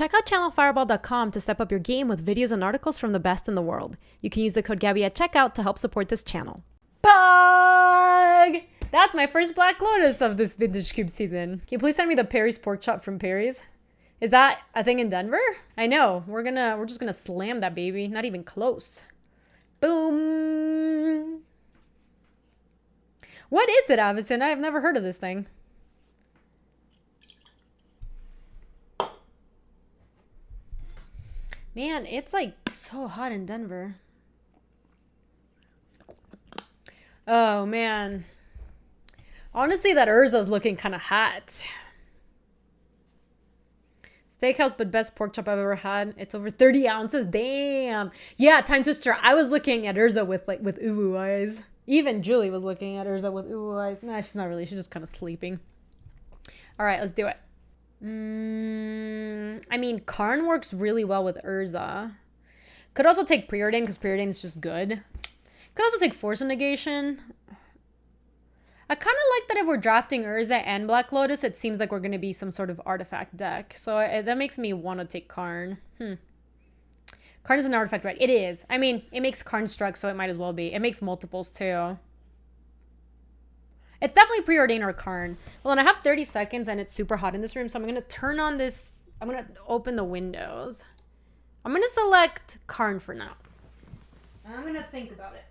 Check out channelfireball.com to step up your game with videos and articles from the best in the world. You can use the code Gaby at checkout to help support this channel. Bug! That's my first Black Lotus of this Vintage Cube season. Can you please send me the Perry's pork chop from Perry's? Is that a thing in Denver? I know. We're just gonna slam that baby. Not even close. Boom. What is it, Avison? I've never heard of this thing. Man, it's like so hot in Denver. Oh man. Honestly, that Urza's looking kind of hot. Steakhouse, but best pork chop I've ever had. It's over 30 ounces. Damn. Yeah, time twister. I was looking at Urza with ooh eyes. Even Julie was looking at Urza with ooh eyes. Nah, she's not really. She's just kind of sleeping. All right, let's do it. I mean, Karn works really well with Urza. Could also take Preordain because Preordain is just good. Could also take Force of Negation. I kind of like that if we're drafting Urza and Black Lotus, it seems like we're going to be some sort of artifact deck. So that makes me want to take Karn. Karn is an artifact, right? It is. I mean, it makes Karn struck, so it might as well be. It makes multiples too. It's definitely Preordain or Karn. Well, then I have 30 seconds and it's super hot in this room, so I'm going to turn on this. I'm going to open the windows. I'm going to select Karn for now. I'm going to think about it.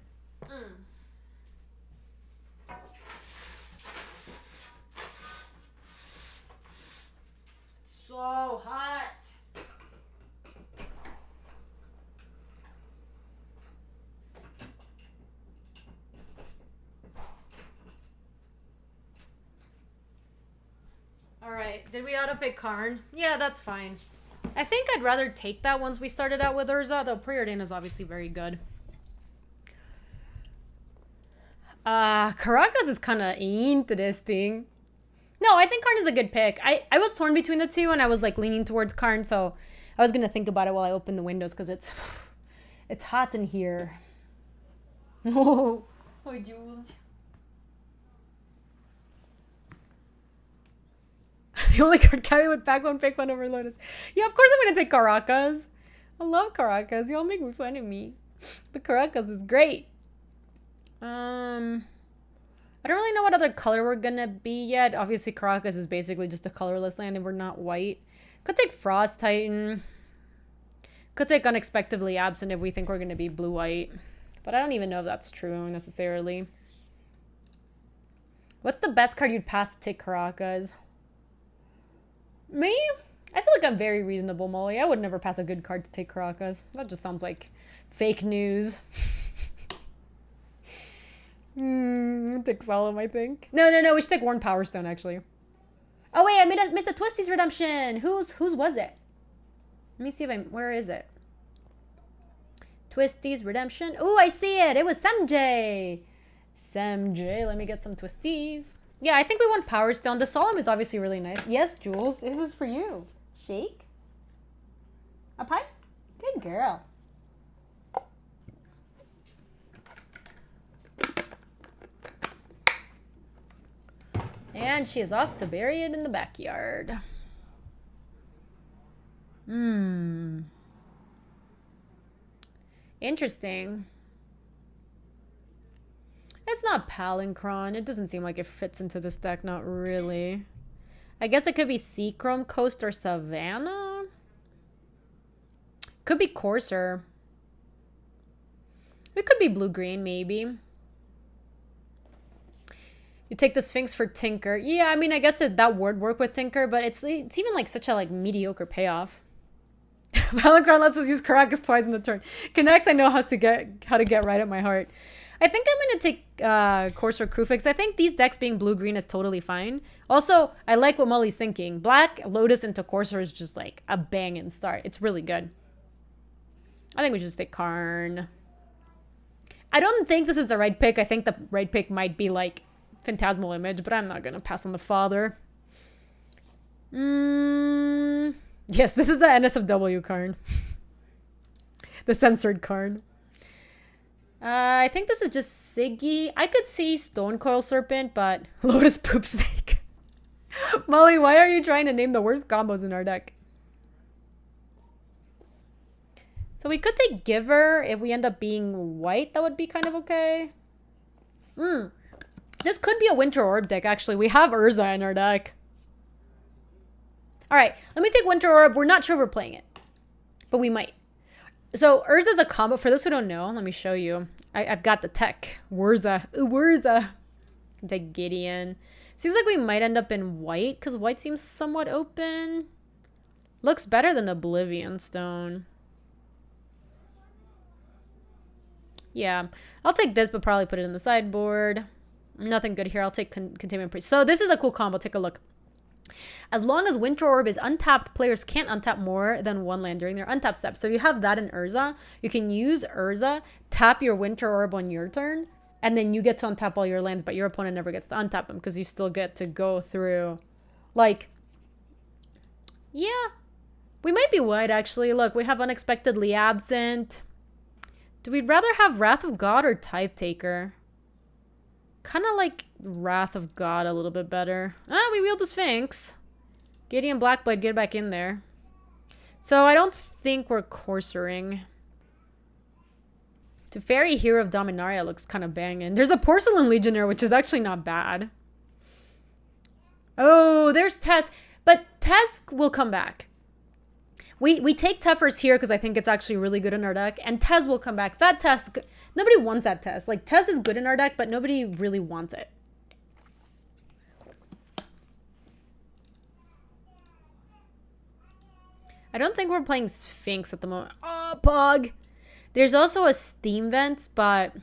So hot. All right, did we auto pick Karn? Yeah, that's fine. I think I'd rather take that once we started out with Urza, though Preordain is obviously very good. Caracas is kind of interesting. No, I think Karn is a good pick. I was torn between the two, and I was like leaning towards Karn, so I was gonna think about it while I open the windows because it's hot in here. Oh, Jules. The only card Gaby would pack one, pick one over Lotus. Yeah, of course I'm gonna take Caracas. I love Caracas. Y'all make fun of me, but Caracas is great. I don't really know what other color we're gonna be yet. Obviously, Caracas is basically just a colorless land and we're not white. Could take Frost Titan. Could take Unexpectedly Absent if we think we're gonna be blue-white. But I don't even know if that's true necessarily. What's the best card you'd pass to take Caracas? Me? I feel like I'm very reasonable, Molly. I would never pass a good card to take Caracas. That just sounds like fake news. Take Solemn, I think. No. We should take Worn Power Stone, actually. Oh, wait, I missed the Twisty's Redemption. Whose was it? Let me see if where is it? Twisty's Redemption. Oh, I see it. It was Semj. Let me get some Twisties. Yeah, I think we want Power Stone. The Solemn is obviously really nice. Yes, Jules, this is for you. Shake. A pie? Good girl. And she is off to bury it in the backyard. Interesting. It's not Palinchron. It doesn't seem like it fits into this deck. Not really. I guess it could be Seachrome, Coast, or Savannah. Could be Courser. It could be blue-green, maybe. You take the Sphinx for Tinker. Yeah, I mean, I guess that would work with Tinker, but it's even like such a mediocre payoff. Palinchron lets us use Caracas twice in the turn. Connects, I know how to get right at my heart. I think I'm going to take Courser Krufix. I think these decks being blue-green is totally fine. Also, I like what Molly's thinking. Black Lotus into Courser is just like a banging start. It's really good. I think we should just take Karn. I don't think this is the right pick. I think the right pick might be like Phantasmal Image, but I'm not going to pass on the father. Yes, this is the NSFW Karn. The censored Karn. I think this is just Siggy. I could see Stone Coil Serpent, but Lotus Poop Snake. Molly, why are you trying to name the worst combos in our deck? So we could take Giver. If we end up being white, that would be kind of okay. This could be a Winter Orb deck, actually. We have Urza in our deck. All right, let me take Winter Orb. We're not sure we're playing it, but we might. So Urza's a combo. For those who don't know, let me show you. I've got the tech. Urza. Take Gideon. Seems like we might end up in white because white seems somewhat open. Looks better than Oblivion Stone. Yeah, I'll take this, but probably put it in the sideboard. Nothing good here. I'll take Containment Priest. So this is a cool combo. Take a look. As long as Winter Orb is untapped, players can't untap more than one land during their untap step. So you have that in Urza. You can use Urza, tap your Winter Orb on your turn, and then you get to untap all your lands, but your opponent never gets to untap them because you still get to go through. Like, yeah. We might be white, actually. Look, we have Unexpectedly Absent. Do we rather have Wrath of God or Tithe Taker? Kind of like Wrath of God a little bit better. We wield the Sphinx. Gideon Blackblade, get back in there. So I don't think we're coursering. Teferi, Hero of Dominaria looks kind of banging. There's a Porcelain Legionnaire, which is actually not bad. Oh, there's Tess. But Tess will come back. We take Teffers here because I think it's actually really good in our deck. And Tez will come back. That Tez, nobody wants that Tez. Like, Tez is good in our deck, but nobody really wants it. I don't think we're playing Sphinx at the moment. Oh, Pug! There's also a Steam Vent, but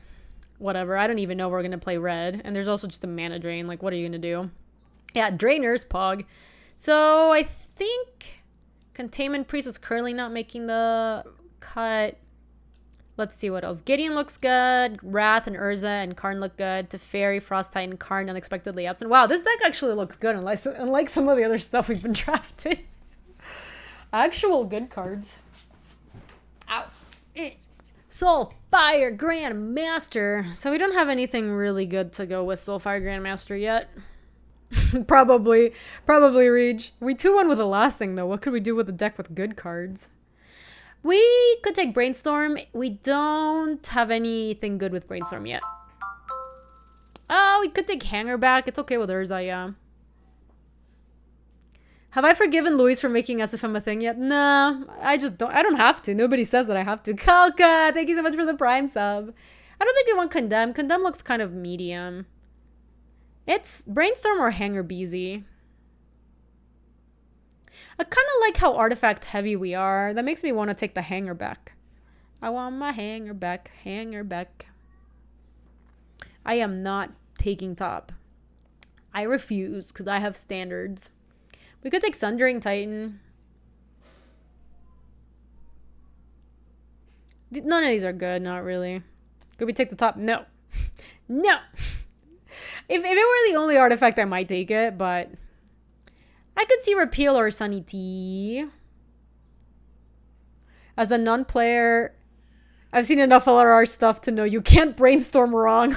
whatever. I don't even know we're going to play red. And there's also just a mana drain. Like, what are you going to do? Yeah, Drainers, Pug. So I think Containment Priest is currently not making the cut. Let's see what else. Gideon looks good. Wrath and Urza and Karn look good. Teferi, Frost Titan, Karn Unexpectedly Absent. Wow, this deck actually looks good, unlike some of the other stuff we've been drafting. Actual good cards. Ow. Soulfire Grandmaster. So we don't have anything really good to go with Soulfire Grandmaster yet. Probably Reach. We 2-1 with the last thing, though. What could we do with a deck with good cards? We could take Brainstorm. We don't have anything good with Brainstorm yet. Oh, we could take Hanger back. It's okay with Urza, yeah. Have I forgiven Luis for making SFM a thing yet? Nah, I don't have to. Nobody says that I have to. Kalka, thank you so much for the Prime sub. I don't think we want Condemn. Condemn looks kind of medium. It's Brainstorm or Hanger Beezy. I kind of like how artifact heavy we are. That makes me want to take the Hanger back. I want my Hanger back. Hanger back. I am not taking top. I refuse because I have standards. We could take Sundering Titan. None of these are good, not really. Could we take the top? No. No. If it were the only artifact, I might take it, but I could see Repeal or Sunny T. As a non-player, I've seen enough LRR stuff to know you can't brainstorm wrong.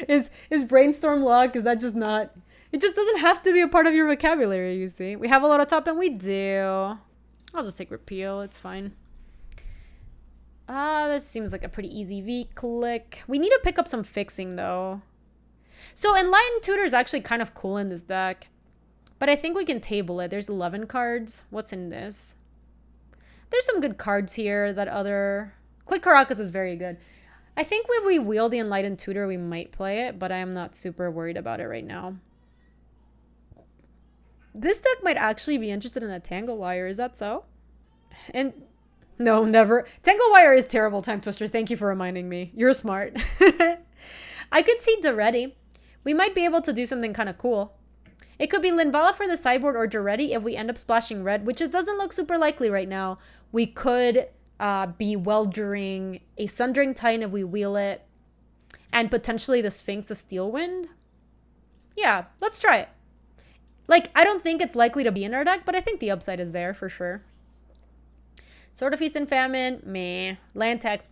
Is brainstorm luck? Is that just not... It just doesn't have to be a part of your vocabulary, you see. We have a lot of top, and we do. I'll just take Repeal. It's fine. This seems like a pretty easy V-click. We need to pick up some fixing, though. So Enlightened Tutor is actually kind of cool in this deck. But I think we can table it. There's 11 cards. What's in this? There's some good cards here. That other... Click Caracas is very good. I think if we wield the Enlightened Tutor, we might play it. But I am not super worried about it right now. This deck might actually be interested in a Tangle Wire. Is that so? And... No, never. Tangle Wire is terrible, Time Twister. Thank you for reminding me. You're smart. I could see Duretti. We might be able to do something kind of cool. It could be Linvala for the sideboard or Duretti if we end up splashing red, which doesn't look super likely right now. We could be Weldering a Sundering Titan if we wheel it, and potentially the Sphinx, a Steel Wind. Yeah, let's try it. Like, I don't think it's likely to be in our deck, but I think the upside is there for sure. Sword of Feast and Famine, meh. Land Tax,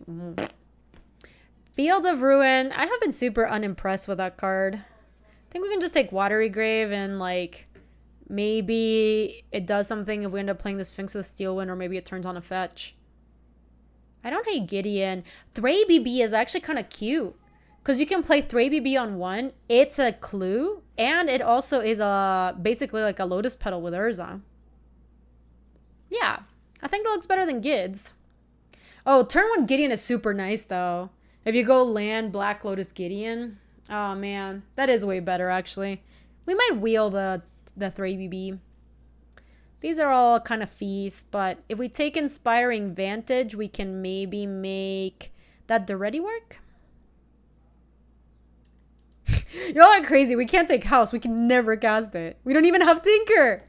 Field of Ruin. I have been super unimpressed with that card. I think we can just take Watery Grave and, like, maybe it does something if we end up playing the Sphinx of Steel Wind, or maybe it turns on a fetch. I don't hate Gideon. Thray BB is actually kind of cute. Because you can play Thray BB on one. It's a clue. And it also is basically like a Lotus Petal with Urza. Yeah. I think that looks better than Gids. Oh, turn 1 Gideon is super nice though. If you go land Black Lotus Gideon. Oh man. That is way better actually. We might wheel the Thray BB. These are all kind of feast, but if we take Inspiring Vantage, we can maybe make that Duretti work. Y'all are crazy. We can't take House. We can never cast it. We don't even have Tinker.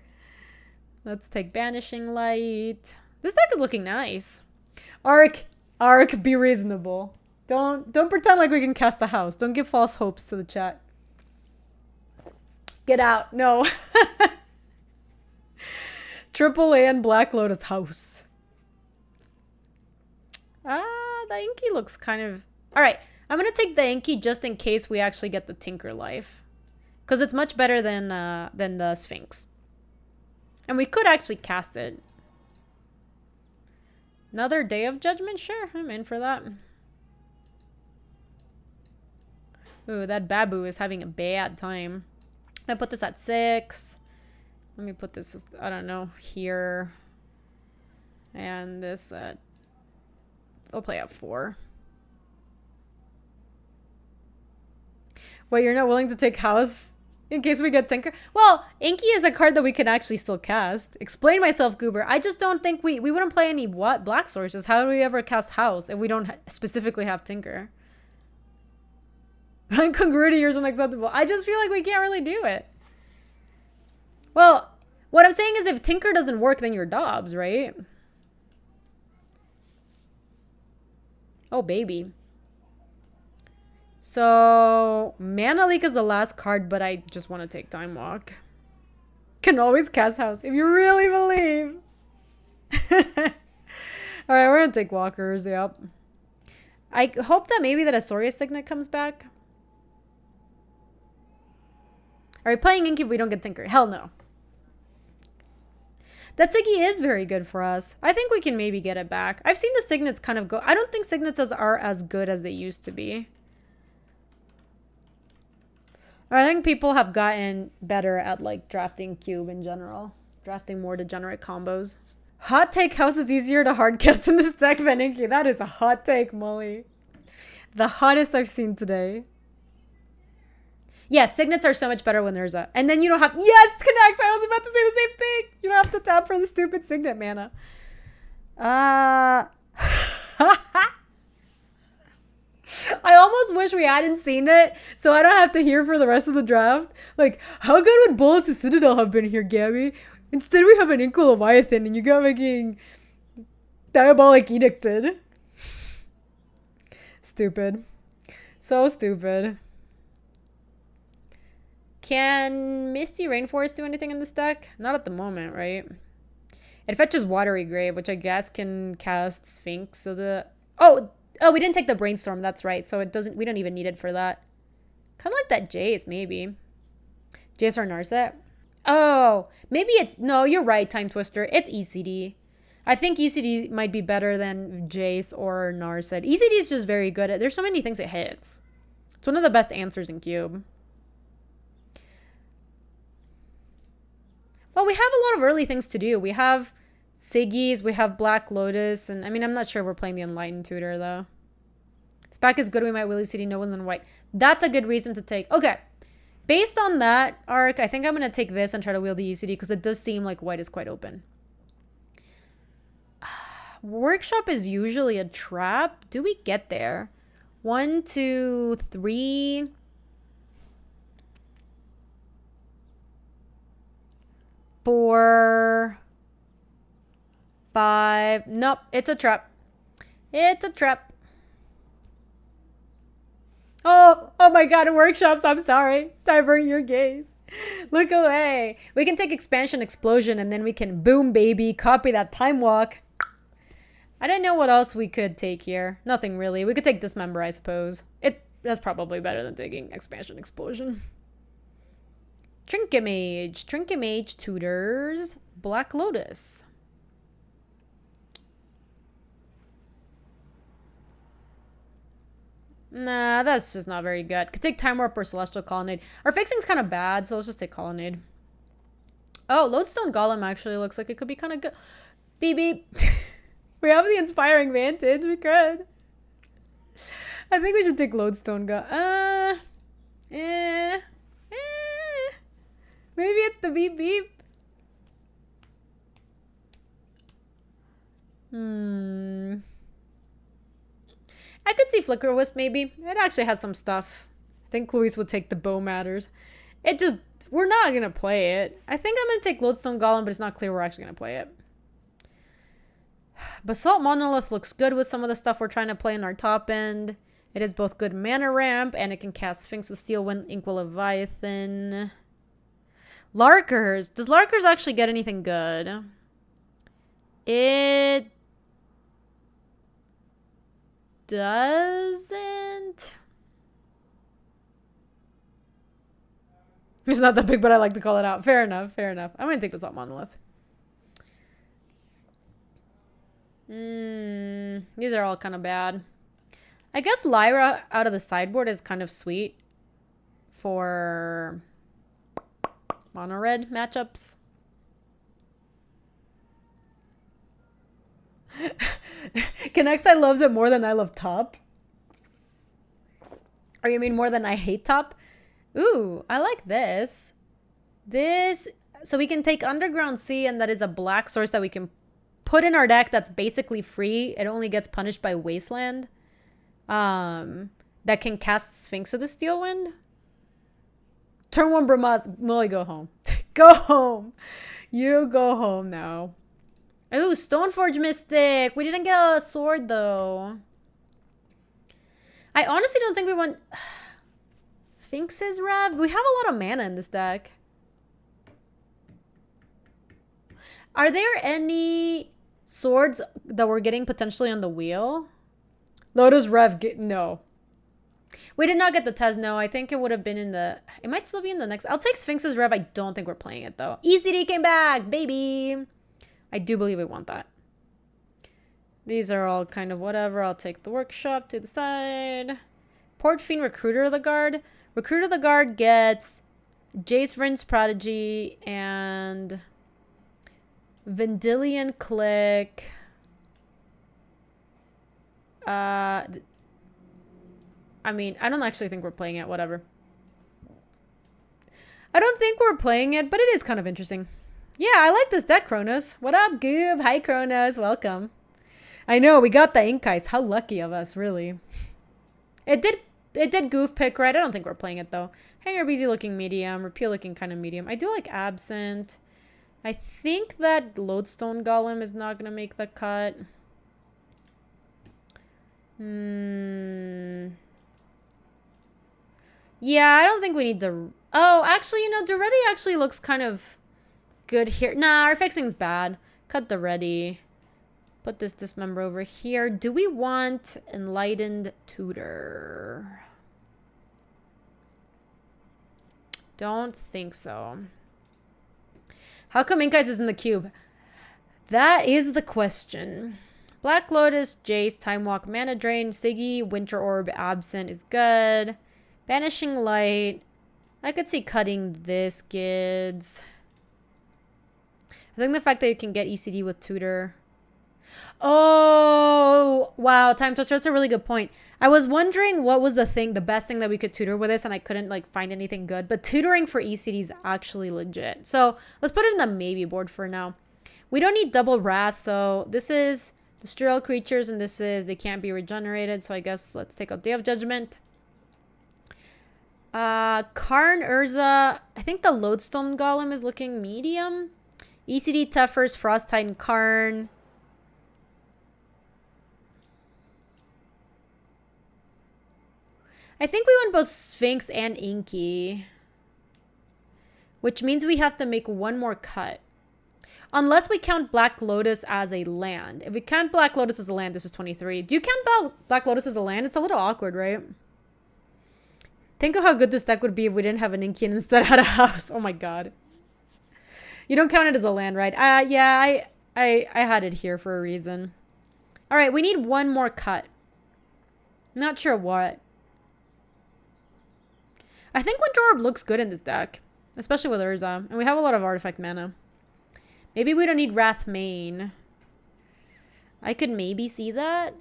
Let's take Banishing Light. This deck is looking nice. Arc, be reasonable. Don't pretend like we can cast the House. Don't give false hopes to the chat. Get out. No. Triple A and Black Lotus House. The Inky looks kind of... Alright, I'm going to take the Inky just in case we actually get the Tinker Life. Because it's much better than the Sphinx. And we could actually cast it. Another Day of Judgment? Sure, I'm in for that. Ooh, that Babu is having a bad time. I put this at 6. Let me put this, I don't know, here. And this I'll play at 4. Wait, you're not willing to take House in case we get Tinker? Well, Inky is a card that we can actually still cast. Explain myself, Goober. I just don't think we wouldn't play any black sources. How do we ever cast House if we don't specifically have Tinker? Incongruity here is unacceptable. I just feel like we can't really do it. Well, what I'm saying is if Tinker doesn't work, then you're Dobbs, right? Oh, baby. So, Mana Leak is the last card, but I just want to take Time Walk. Can always cast House if you really believe. Alright, we're going to take Walkers, yep. I hope that maybe that Asoria Signet comes back. Are we playing Inky if we don't get Tinker? Hell no. That Siggy is very good for us. I think we can maybe get it back. I've seen the Signets kind of go... I don't think Signets are as good as they used to be. I think people have gotten better at like drafting Cube in general. Drafting more degenerate combos. Hot take, House is easier to hardcast in this deck than Inky. That is a hot take, Molly. The hottest I've seen today. Yes, Signets are so much better when there's a... And then you don't have... Yes, Connects! I was about to say the same thing! You don't have to tap for the stupid Signet mana. I almost wish we hadn't seen it, so I don't have to hear for the rest of the draft. Like, how good would Bullets of Citadel have been here, Gaby? Instead, we have an Inkle Leviathan, and you got making Diabolic Edicted. Stupid. So stupid. Can Misty Rainforest do anything in this deck? Not at the moment, right? It fetches Watery Grave, which I guess can cast Sphinx. So the... Oh, we didn't take the Brainstorm. That's right. So it doesn't... We don't even need it for that. Kind of like that Jace, maybe. Jace or Narset? Oh, maybe it's... No, you're right, Time Twister. It's ECD. I think ECD might be better than Jace or Narset. ECD is just very good at... There's so many things it hits. It's one of the best answers in Cube. Well, we have a lot of early things to do. We have Siggy's, we have Black Lotus, and I mean, I'm not sure if we're playing the Enlightened Tutor, though. Spec is good, we might Willy City, no one's in white. That's a good reason to take. Okay. Based on that arc, I think I'm going to take this and try to wheel the ECD, because it does seem like white is quite open. Workshop is usually a trap. Do we get there? 1, 2, 3... 4, 5. Nope, it's a trap. It's a trap. Oh my god, Workshops, I'm sorry. Divert your gaze. Look away. We can take Expansion Explosion and then we can boom, baby, copy that Time Walk. I don't know what else we could take here. Nothing really. We could take Dismember, I suppose. That's probably better than taking Expansion Explosion. Trinket Mage tutors Black Lotus. Nah, that's just not very good. Could take Time Warp or Celestial Colonnade. Our fixing's kind of bad, so let's just take Colonnade. Oh, Lodestone Golem actually looks like it could be kind of good. Beep beep. We have the Inspiring Vantage. We could. I think we should take Lodestone Golem. Maybe it's the beep beep. I could see Flicker Wisp maybe. It actually has some stuff. I think Luis would take the Bow Matters. It just, we're not going to play it. I think I'm going to take Lodestone Golem, but it's not clear we're actually going to play it. Basalt Monolith looks good with some of the stuff we're trying to play in our top end. It is both good mana ramp, and it can cast Sphinx of Steel, Wind, Inkwell Leviathan. Larkers. Does Larkers actually get anything good? It doesn't. It's not that big, but I like to call it out. Fair enough, fair enough. I'm going to take this out Monolith. These are all kind of bad. I guess Lyra out of the sideboard is kind of sweet for mono red matchups. Kenexai loves it more than I love top. Or you mean more than I hate top? Ooh, I like this. So we can take Underground Sea, and that is a black source that we can put in our deck that's basically free. It only gets punished by Wasteland. That can cast Sphinx of the Steel Wind. Turn 1 Brahmas. Molly, go home. Go home. You go home now. Ooh, Stoneforge Mystic. We didn't get a sword, though. I honestly don't think we want Sphinx's Rev. We have a lot of mana in this deck. Are there any swords that we're getting potentially on the wheel? Lotus Rev, no. We did not get the Tesno. I think it would have been in the... It might still be in the next... I'll take Sphinx's Rev. I don't think we're playing it, though. ECD came back, baby. I do believe we want that. These are all kind of whatever. I'll take the Workshop to the side. Port Fiend, Recruiter of the Guard. Recruiter of the Guard gets Jace Vryn's Prodigy and Vendilion Click. I mean, I don't actually think we're playing it. Whatever. I don't think we're playing it, but it is kind of interesting. Yeah, I like this deck, Kronos. What up, Goob? Hi, Kronos. Welcome. I know, we got the Ink Ice. How lucky of us, really. It did goof pick, right? I don't think we're playing it, though. Hanger Beezy looking medium. Repeal looking kind of medium. I do like Absent. I think that Lodestone Golem is not going to make the cut. Yeah, I don't think we need to... Oh, actually, you know, Duretti actually looks kind of good here. Nah, our fixing's bad. Cut the ready. Put this Dismember over here. Do we want Enlightened Tutor? Don't think so. How come Ink Ice is in the cube? That is the question. Black Lotus, Jace, Time Walk, Mana Drain, Siggy, Winter Orb, Absent is good. Banishing Light. I could see cutting this, kids. I think the fact that you can get ECD with Tutor. Oh, wow. Time Twister, that's a really good point. I was wondering what was the best thing that we could tutor with this, and I couldn't like find anything good. But tutoring for ECD is actually legit. So let's put it in the maybe board for now. We don't need double Wrath, so this is the Sterile Creatures, and this is they can't be regenerated. So I guess let's take out Day of Judgment. Karn, Urza. I think the Lodestone Golem is looking medium. ECD Tuffers, Frost Titan, Karn. I think we want both Sphinx and Inky. Which means we have to make one more cut. Unless we count Black Lotus as a land. If we count Black Lotus as a land, this is 23. Do you count Black Lotus as a land? It's a little awkward, right? Think of how good this deck would be if we didn't have an Inky and instead had a house. Oh my god. You don't count it as a land, right? Yeah, I had it here for a reason. Alright, we need one more cut. Not sure what. I think Winter Orb looks good in this deck, especially with Urza. And we have a lot of artifact mana. Maybe we don't need Wrath Main. I could maybe see that.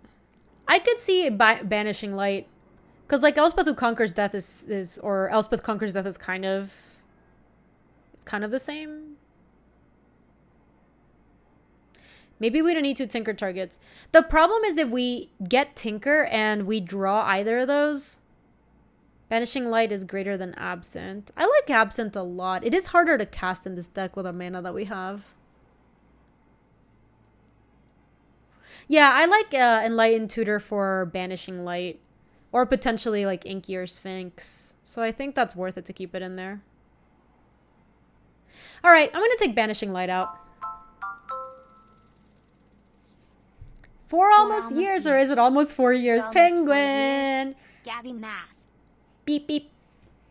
I could see Banishing Light. Because like Elspeth Who Conquers Death is or Elspeth Conquers Death is kind of the same. Maybe we don't need to Tinker targets. The problem is if we get Tinker and we draw either of those, Banishing Light is greater than Absent. I like Absent a lot. It is harder to cast in this deck with the mana that we have. Yeah, I like Enlightened Tutor for Banishing Light. Or potentially like Inky or Sphinx. So I think that's worth it to keep it in there. Alright, I'm going to take Banishing Light out. 4 almost years, or is it almost 4 years? Penguin! Gaby math. Beep, beep.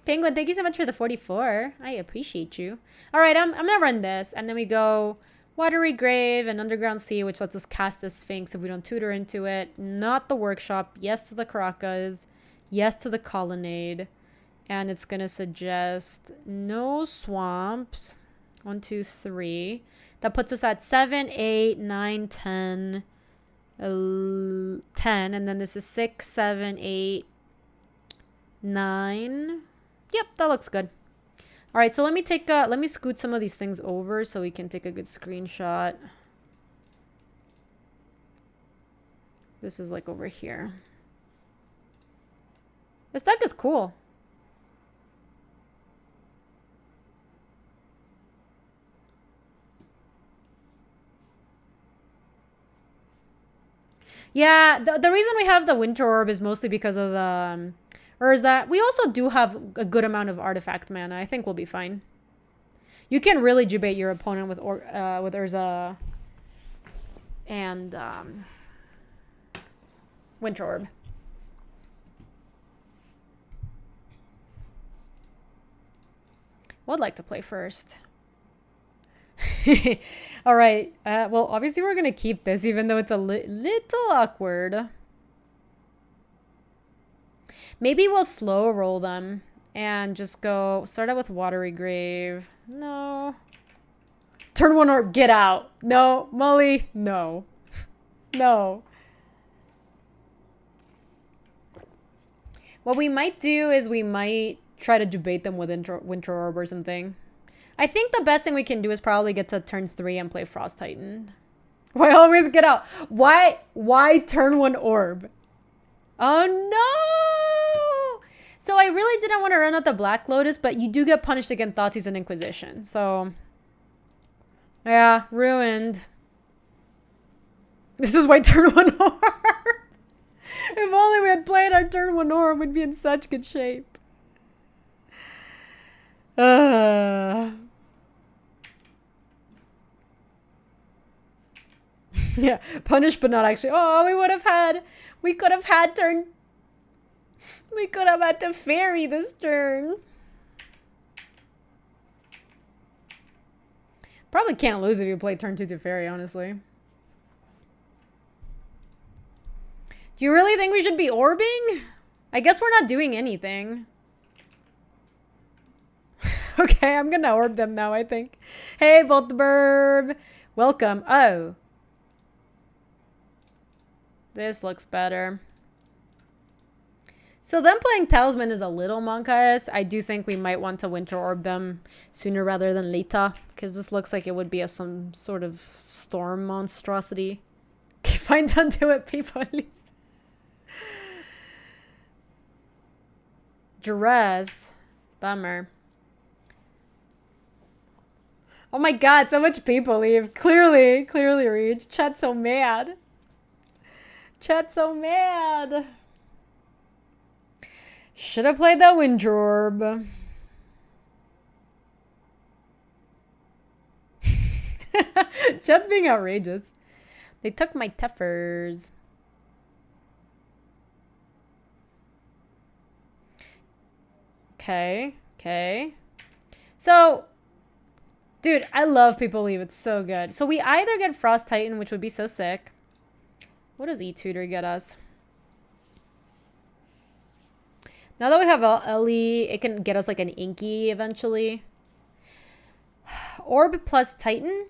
Penguin, thank you so much for the 44. I appreciate you. Alright, I'm going to run this. And then we go Watery Grave and Underground Sea, which lets us cast the Sphinx if we don't tutor into it. Not the Workshop. Yes to the Caracas. Yes to the Colonnade. And it's going to suggest no swamps. 1, 2, 3. That puts us at 7, 8, 9, 10... 10, and then this is 6, 7, 8, 9. Yep, that looks good. All right, so let me scoot some of these things over so we can take a good screenshot. This is like over here. This deck is cool. Yeah, the reason we have the Winter Orb is mostly because of the Urza. We also do have a good amount of artifact mana. I think we'll be fine. You can really debate your opponent with Urza and Winter Orb. Would like to play first. All right. Well, obviously we're going to keep this, even though it's a little awkward. Maybe we'll slow roll them and just go start out with Watery Grave. No. Turn 1 orb. Get out. No. Molly. No. No. What we might do is we might try to debate them with Winter Orb or something. I think the best thing we can do is probably get to turn 3 and play Frost Titan. Why always get out? Why turn 1 orb? Oh no! So I really didn't want to run out the Black Lotus, but you do get punished against Thoughtseize and Inquisition. So yeah, ruined. This is why turn 1 orb. If only we had played our turn 1 orb, we'd be in such good shape. Yeah, punished but not actually. Oh, we could have had to fairy this turn. Probably can't lose if you play turn 2 to fairy, honestly. Do you really think we should be orbing? I guess we're not doing anything. Okay, I'm gonna orb them now, I think. Hey, Voltburb. Welcome. Oh. This looks better. So them playing Talisman is a little Monkaist. I do think we might want to Winter Orb them sooner rather than later, because this looks like it would be some sort of storm monstrosity. Okay, fine, don't do it, people. Duress. Bummer. Oh my god, so much people leave. Clearly, Reach. Chat's so mad. Chat's so mad. Should have played that Winter Orb. Chat's being outrageous. They took my Teffers. Okay. So, dude, I love People Leave. It's so good. So we either get Frost Titan, which would be so sick. What does E-Tutor get us? Now that we have Ellie, it can get us like an Inky eventually. Orb plus Titan.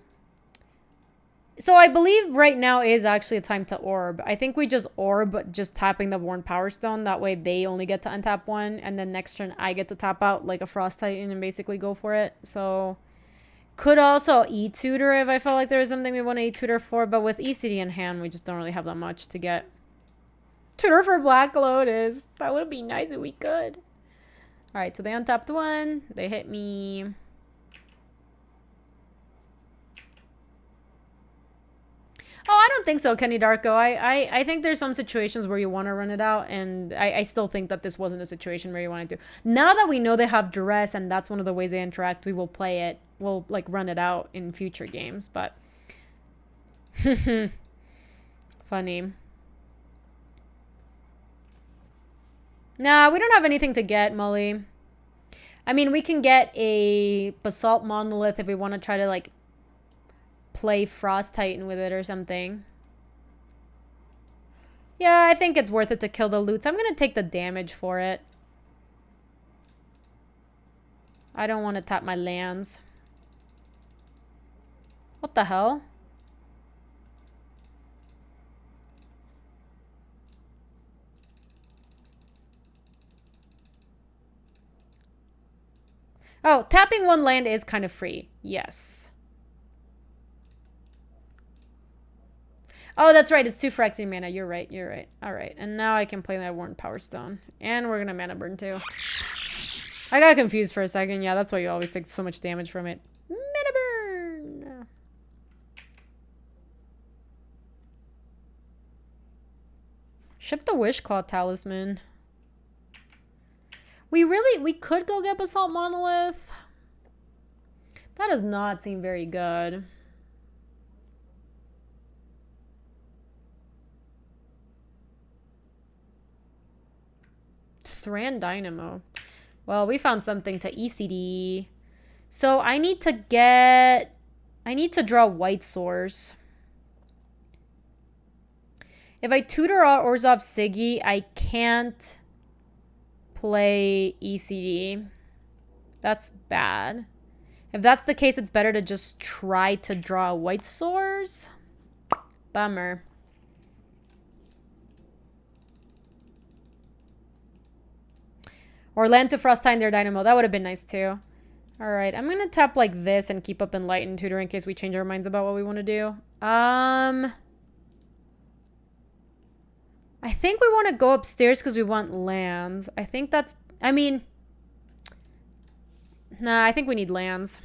So I believe right now is actually a time to Orb. I think we just Orb, just tapping the Worn Power Stone. That way they only get to untap one. And then next turn I get to tap out like a Frost Titan and basically go for it. So could also E-Tutor if I felt like there was something we want to E-Tutor for. But with ECD in hand, we just don't really have that much to get. Tutor for Black Lotus. That would be nice if we could. Alright, so they untapped one. They hit me. Oh, I don't think so, Kenny Darko. I think there's some situations where you want to run it out, and I still think that this wasn't a situation where you wanted to. Now that we know they have Duress, and that's one of the ways they interact, we will play it. We'll, like, run it out in future games, but... Funny. Nah, we don't have anything to get, Molly. I mean, we can get a Basalt Monolith if we want to try to, like, play Frost Titan with it or something. Yeah, I think it's worth it to kill the loot. So I'm going to take the damage for it. I don't want to tap my lands. What the hell? Oh, tapping one land is kind of free. Yes. Oh, that's right. It's 2 for Phyrexian mana. You're right. You're right. All right. And now I can play my Worn Power Stone. And we're going to mana burn too. I got confused for a second. Yeah, that's why you always take so much damage from it. Mana burn. Ship the Wishclaw Talisman. We could go get Basalt Monolith. That does not seem very good. Thran Dynamo. Well, we found something to ECD. So I need to draw White Source. If I tutor out Orzhov Siggy, I can't play ECD. That's bad. If that's the case, it's better to just try to draw White Source. Bummer. Or land to Frostine their Dynamo. That would have been nice too. Alright, I'm going to tap like this and keep up Enlightened Tutor in case we change our minds about what we want to do. I think we want to go upstairs because we want lands. I think that's... I mean... Nah, I think we need lands.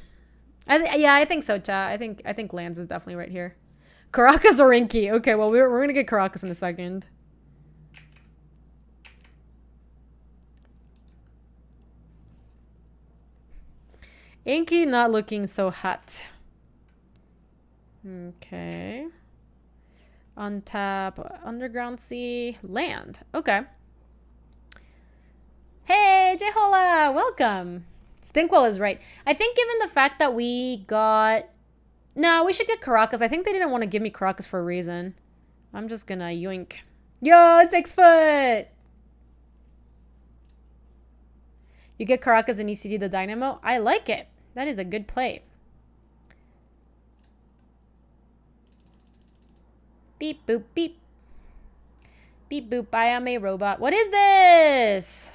Yeah, I think so, chat. I think lands is definitely right here. Caracas or Inky? Okay, well, we're going to get Caracas in a second. Inky not looking so hot. Okay. Untap, Underground Sea, land. Okay. Hey, Jehola, welcome. Stinkwell is right. I think given the fact that we got... No, we should get Caracas. I think they didn't want to give me Caracas for a reason. I'm just gonna yoink. Yo, 6 foot! You get Caracas and ECD the Dynamo? I like it. That is a good play. Beep, boop, beep. Beep, boop, I am a robot. What is this?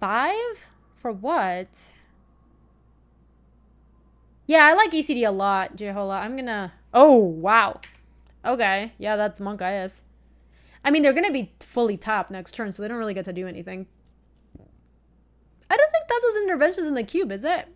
5? For what? Yeah, I like ECD a lot, Jehola. I'm gonna... Oh, wow. Okay. Yeah, that's Monk IS. I mean, they're gonna be fully tapped next turn, so they don't really get to do anything. I don't think that's those interventions in the cube, is it?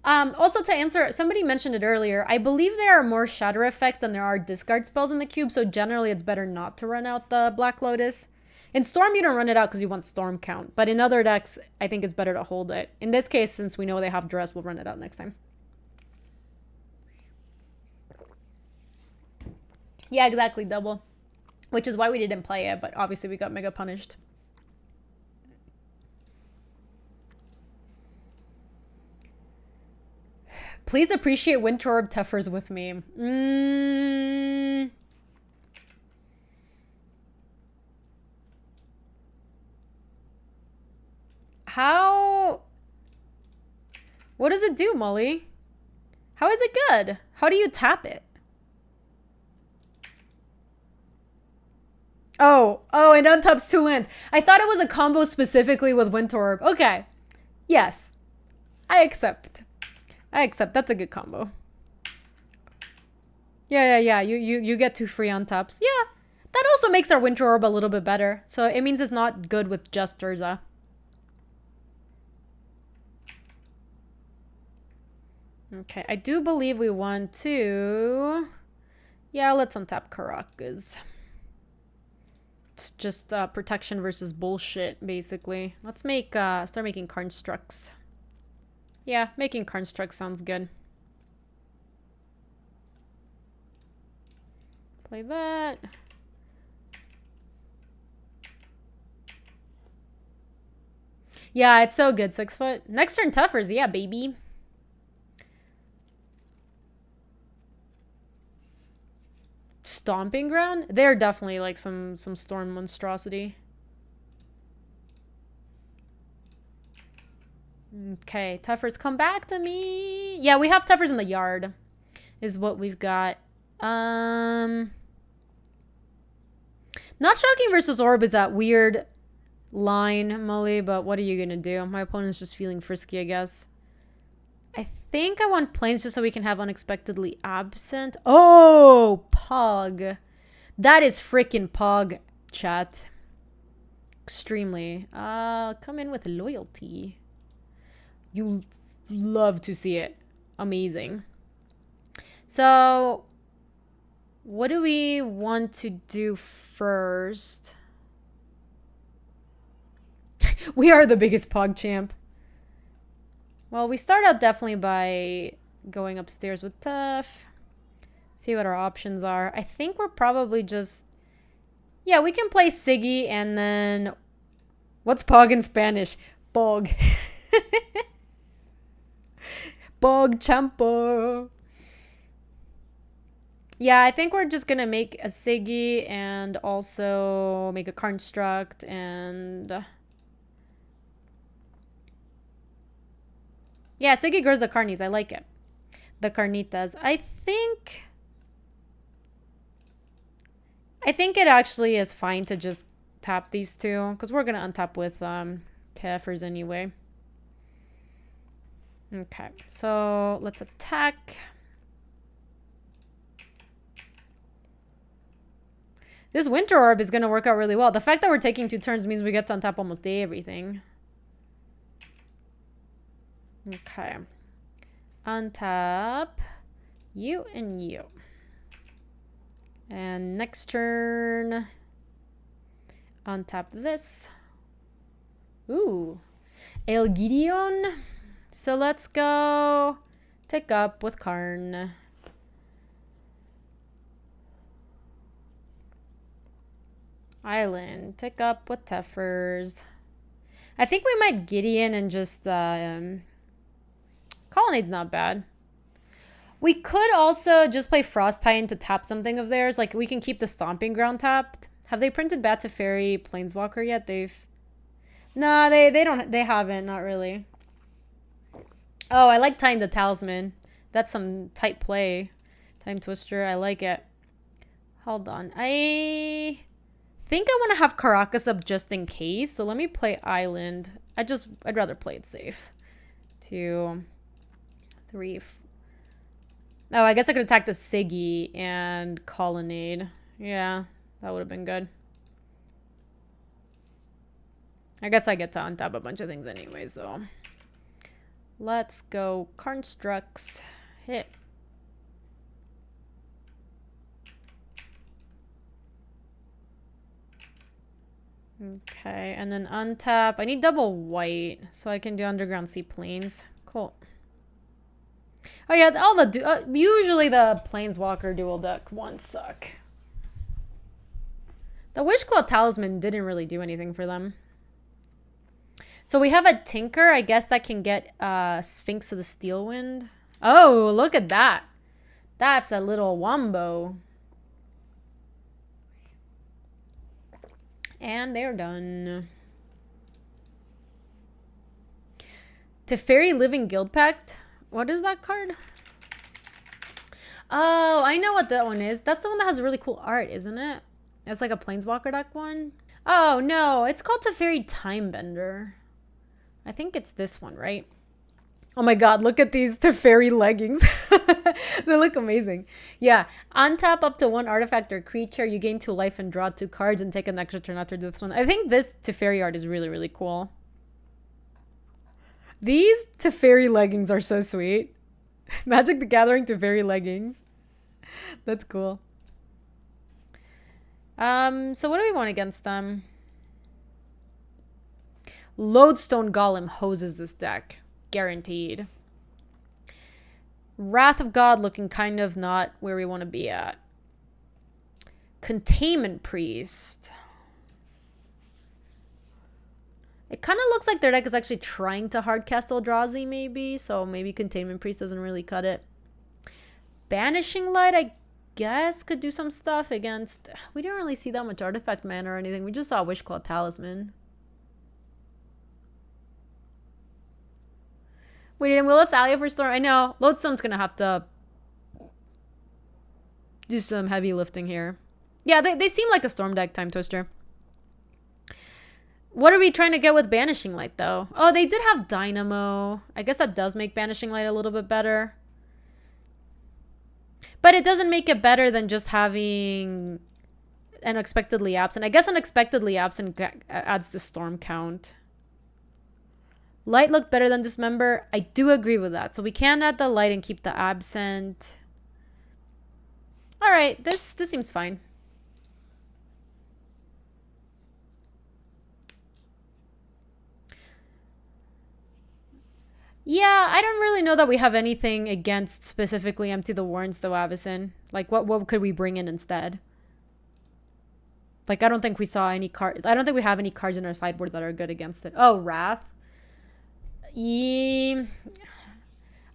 Also to answer, somebody mentioned it earlier. I believe there are more shatter effects than there are discard spells in the cube, so generally it's better not to run out the Black Lotus. In Storm, you don't run it out because you want Storm count, but in other decks, I think it's better to hold it. In this case, since we know they have Dress, we'll run it out next time. Yeah, exactly, double. Which is why we didn't play it, but obviously we got mega punished. Please appreciate Winter Orb Teffers with me. How? What does it do, Molly? How is it good? How do you tap it? Oh, it untaps 2 lands. I thought it was a combo specifically with Winter Orb. Okay. Yes. I accept. That's a good combo. Yeah. You get 2 free untaps. Yeah. That also makes our Winter Orb a little bit better. So it means it's not good with just Urza. Okay, I do believe we want to... Yeah, let's untap Karakas. It's just protection versus bullshit, basically. Let's make start making constructs. Yeah, making constructs sounds good. Play that. Yeah, it's so good. 6 foot. Next turn Tuffers, yeah, baby. Stomping Ground? They're definitely like some storm monstrosity. Okay, Tuffers, come back to me. Yeah, we have Tuffers in the yard. Is what we've got. Not Shocking versus Orb is that weird line, Molly, but what are you gonna do? My opponent's just feeling frisky, I guess. I think I want planes just so we can have Unexpectedly Absent. Oh, Pog. That is freaking Pog, chat. Extremely. Come in with loyalty. You love to see it. Amazing. So, what do we want to do first? We are the biggest Pog champ. Well, we start out definitely by going upstairs with Tuff. See what our options are. I think we're probably just... Yeah, we can play Siggy and then... What's Pog in Spanish? Pog. Pog champo. Yeah, I think we're just going to make a Siggy and also make a construct and... Yeah, Siggy grows the carnies. I like it. The carnitas. I think it actually is fine to just tap these two. Because we're going to untap with Teffers anyway. Okay. So, let's attack. This Winter Orb is going to work out really well. The fact that we're taking 2 turns means we get to untap almost everything. Okay. Untap you and you. And next turn, untap this. Ooh. El Gideon. So let's go take up with Karn. Island. Take up with Teffers. I think we might Gideon and just... Colonnade's not bad. We could also just play Frost Titan to tap something of theirs. Like, we can keep the Stomping Ground tapped. Have they printed Bat to Fairy Planeswalker yet? No, they don't. They haven't. Not really. Oh, I like Titan the Talisman. That's some tight play. Time Twister. I like it. Hold on. I think I want to have Caracas up just in case. So let me play Island. I'd rather play it safe. 2... 3. Oh, I guess I could attack the Siggy and Colonnade. Yeah, that would have been good. I guess I get to untap a bunch of things anyway, so. Let's go Constructs. Hit. Okay, and then untap. I need double white so I can do Underground Sea Plains. Cool. Oh yeah, usually the Planeswalker dual deck ones suck. The Wishclaw Talisman didn't really do anything for them. So we have a Tinker, I guess that can get Sphinx of the Steelwind. Oh, look at that. That's a little wombo. And they're done. Teferi Living Guild Pact. What is that card? Oh, I know what that one is. That's the one that has really cool art, isn't it? It's like a Planeswalker deck one. Oh, no. It's called Teferi Timebender. I think it's this one, right? Oh my god, look at these Teferi leggings. They look amazing. Yeah, untap up to 1 artifact or creature. You gain 2 life and draw 2 cards and take an extra turn after this one. I think this Teferi art is really, really cool. These Teferi leggings are so sweet. Magic the Gathering Teferi leggings. That's cool. So what do we want against them? Lodestone Golem hoses this deck. Guaranteed. Wrath of God looking kind of not where we want to be at. Containment Priest. It kind of looks like their deck is actually trying to hardcast Eldrazi maybe. So maybe Containment Priest doesn't really cut it. Banishing Light, I guess, could do some stuff against... We didn't really see that much artifact mana or anything. We just saw Wishclaw Talisman. We didn't Will of Thalia for Storm. I know. Lodestone's going to have to do some heavy lifting here. Yeah, they seem like a Storm deck, Time Twister. What are we trying to get with Banishing Light, though? Oh, they did have Dynamo. I guess that does make Banishing Light a little bit better. But it doesn't make it better than just having Unexpectedly Absent. I guess Unexpectedly Absent adds to Storm count. Light looked better than Dismember. I do agree with that. So we can add the Light and keep the Absent. All right, this seems fine. Yeah, I don't really know that we have anything against specifically Empty the Warrens, though, Avacyn. Like, what could we bring in instead? Like, I don't think we saw any card. I don't think we have any cards in our sideboard that are good against it. Oh, Wrath. Yeah.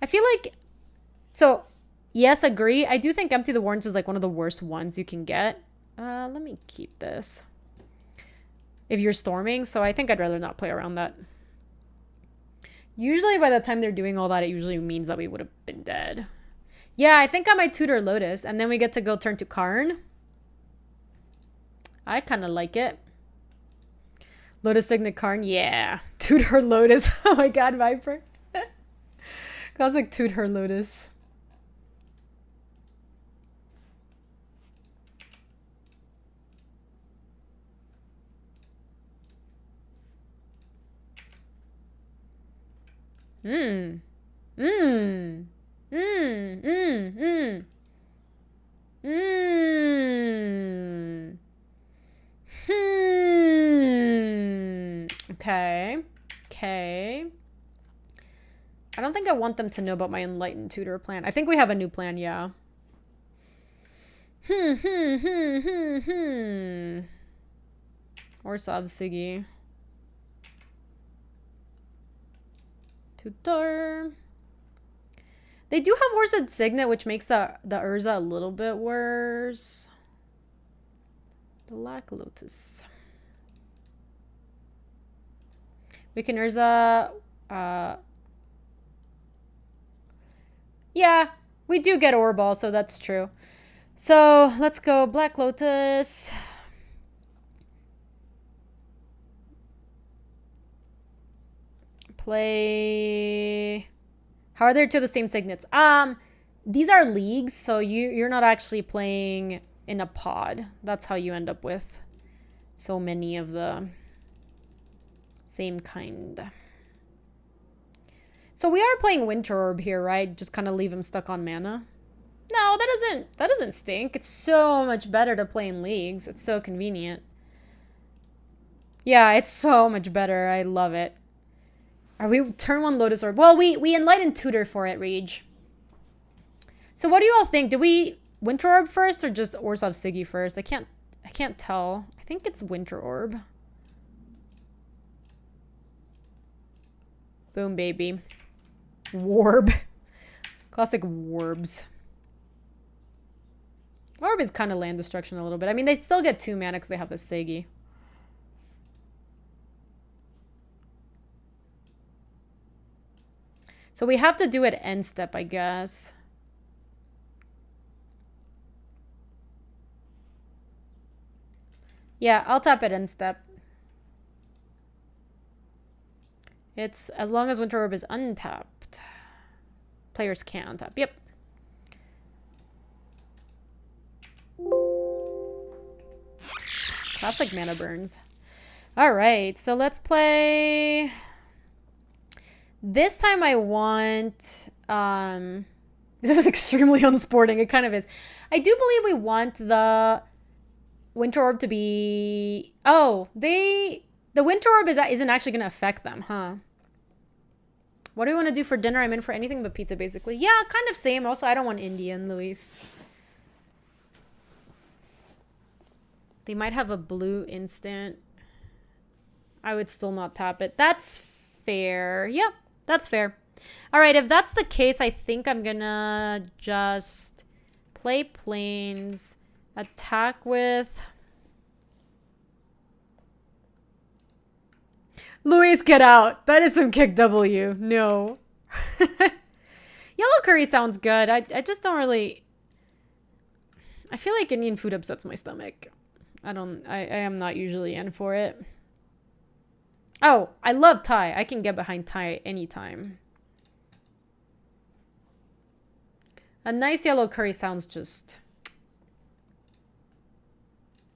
I feel like... So, yes, agree. I do think Empty the Warrens is like one of the worst ones you can get. Let me keep this. If you're storming, so I think I'd rather not play around that. Usually by the time they're doing all that, it usually means that we would have been dead. Yeah, I think I might tutor Lotus, and then we get to go turn to Karn. I kind of like it. Lotus Signet Karn, yeah. Tutor Lotus. Oh my god, Viper. Classic Tutor Lotus. Okay. I don't think I want them to know about my Enlightened Tutor plan. I think we have a new plan, yeah. Or Sub Siggy. Tutor. They do have Orsed Signet, which makes the Urza a little bit worse. Black Lotus. We can Urza. Yeah, we do get Orball, so that's true. So let's go Black Lotus. Play. How are there two of the same signets? These are leagues, so you're not actually playing in a pod. That's how you end up with so many of the same kind. So we are playing Winter Orb here, right? Just kind of leave him stuck on mana. No, that doesn't stink. It's so much better to play in leagues. It's so convenient. Yeah, it's so much better. I love it. Are we turn one Lotus Orb? Well, we Enlightened Tutor for it, Rage. So what do you all think? Do we Winter Orb first or just Orzhov Siggy first? I can't tell. I think it's Winter Orb. Boom, baby. Warb. Classic Warbs. Orb is kind of land destruction a little bit. I mean, they still get 2 mana because they have the Segi. So we have to do it end step, I guess. Yeah, I'll tap it end step. It's as long as Winter Orb is untapped. Players can't untap. Yep. Classic mana burns. All right, so let's play. This time I want. This is extremely unsporting. It kind of is. I do believe we want the Winter Orb to be. Oh, the Winter Orb isn't actually going to affect them, huh? What do we want to do for dinner? I'm in for anything but pizza, basically. Yeah, kind of same. Also, I don't want Indian, Luis. They might have a blue instant. I would still not tap it. That's fair. Yep, that's fair. All right, if that's the case, I think I'm gonna just play planes, attack with... Luis, get out. That is some kick W. No. Yellow curry sounds good. I just don't really... I feel like Indian food upsets my stomach. I am not usually in for it. Oh, I love Thai. I can get behind Thai anytime. A nice yellow curry sounds just...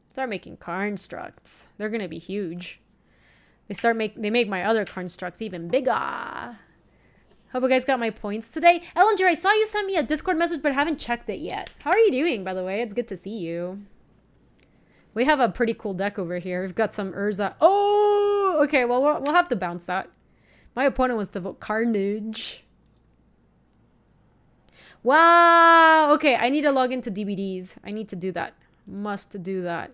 Start making constructs. They're gonna be huge. They make my other constructs even bigger. Hope you guys got my points today. Ellinger, I saw you sent me a Discord message, but haven't checked it yet. How are you doing, by the way? It's good to see you. We have a pretty cool deck over here. We've got some Urza. Oh, okay. Well, we'll have to bounce that. My opponent wants to vote Carnage. Wow. Okay, I need to log into DVDs. I need to do that. Must do that.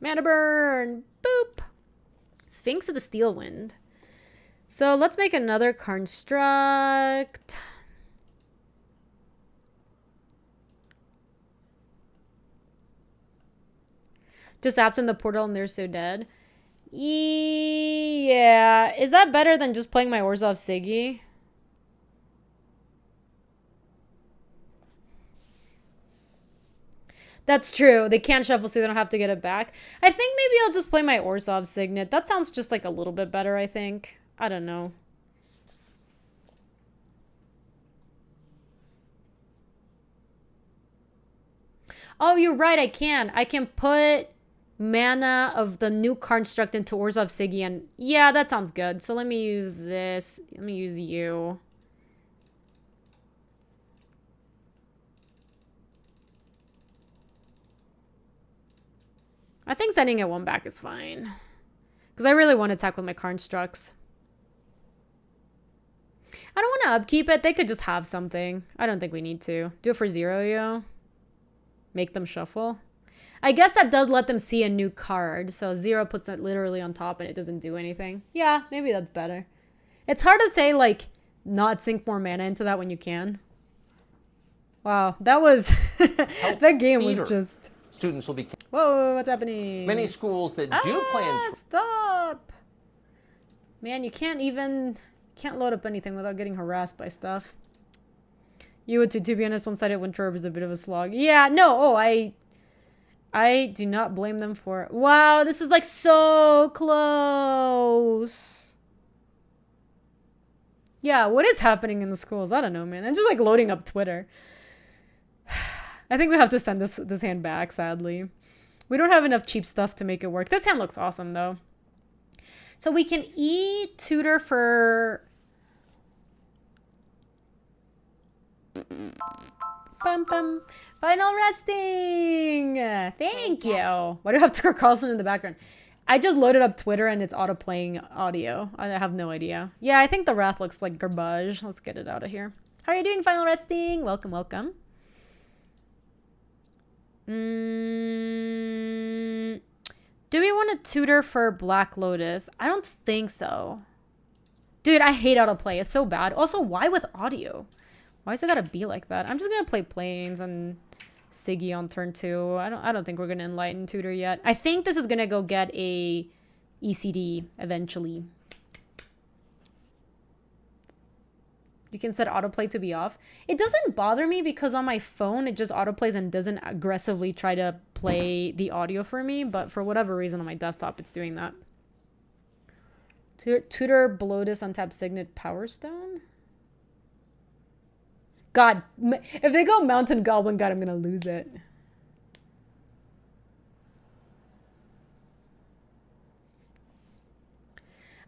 Mana burn. Boop. Sphinx of the Steel Wind. So let's make another construct. Just absent the portal and they're so dead. Yeah. Is that better than just playing my Orzhov Sigi? That's true. They can't shuffle so they don't have to get it back. I think maybe I'll just play my Orzhov Signet. That sounds just like a little bit better, I think. I don't know. Oh, you're right. I can. I can put mana of the new construct into Orzhov Sigi. And yeah, that sounds good. So let me use this. Let me use you. I think sending it 1 back is fine. Because I really want to attack with my constructs. I don't want to upkeep it. They could just have something. I don't think we need to. Do it for 0, yo. Make them shuffle. I guess that does let them see a new card. So 0 puts it literally on top and it doesn't do anything. Yeah, maybe that's better. It's hard to say, like, not sink more mana into that when you can. Wow, that was... that game was just... Students will be... Whoa, what's happening? Many schools that do plan... Stop! Man, you can't even... Can't load up anything without getting harassed by stuff. You would, to be honest, one-sided Winter Orb is a bit of a slog. Yeah, no, oh, I do not blame them for it. Wow, this is like so close. Yeah, what is happening in the schools? I don't know, man. I'm just like loading up Twitter. I think we have to send this hand back, sadly. We don't have enough cheap stuff to make it work. This hand looks awesome, though. So we can tutor for... Bum, bum. Final resting! Thank you. Why do I have Tucker Carlson in the background? I just loaded up Twitter and it's auto-playing audio. I have no idea. Yeah, I think the Wrath looks like garbage. Let's get it out of here. How are you doing, Final Resting? Welcome, welcome. Do we want to tutor for Black Lotus? I don't think so. Dude, I hate autoplay. It's so bad. Also, why with audio? Why is it gotta be like that? I'm just gonna play planes and Siggy on turn 2. I don't think we're gonna enlighten tutor yet. I think this is gonna go get a ECD eventually. You can set autoplay to be off. It doesn't bother me because on my phone it just autoplays and doesn't aggressively try to play the audio for me, but for whatever reason on my desktop it's doing that. Tutor Bloatus untap Signet Power Stone. God, if they go Mountain Goblin God, I'm gonna lose it.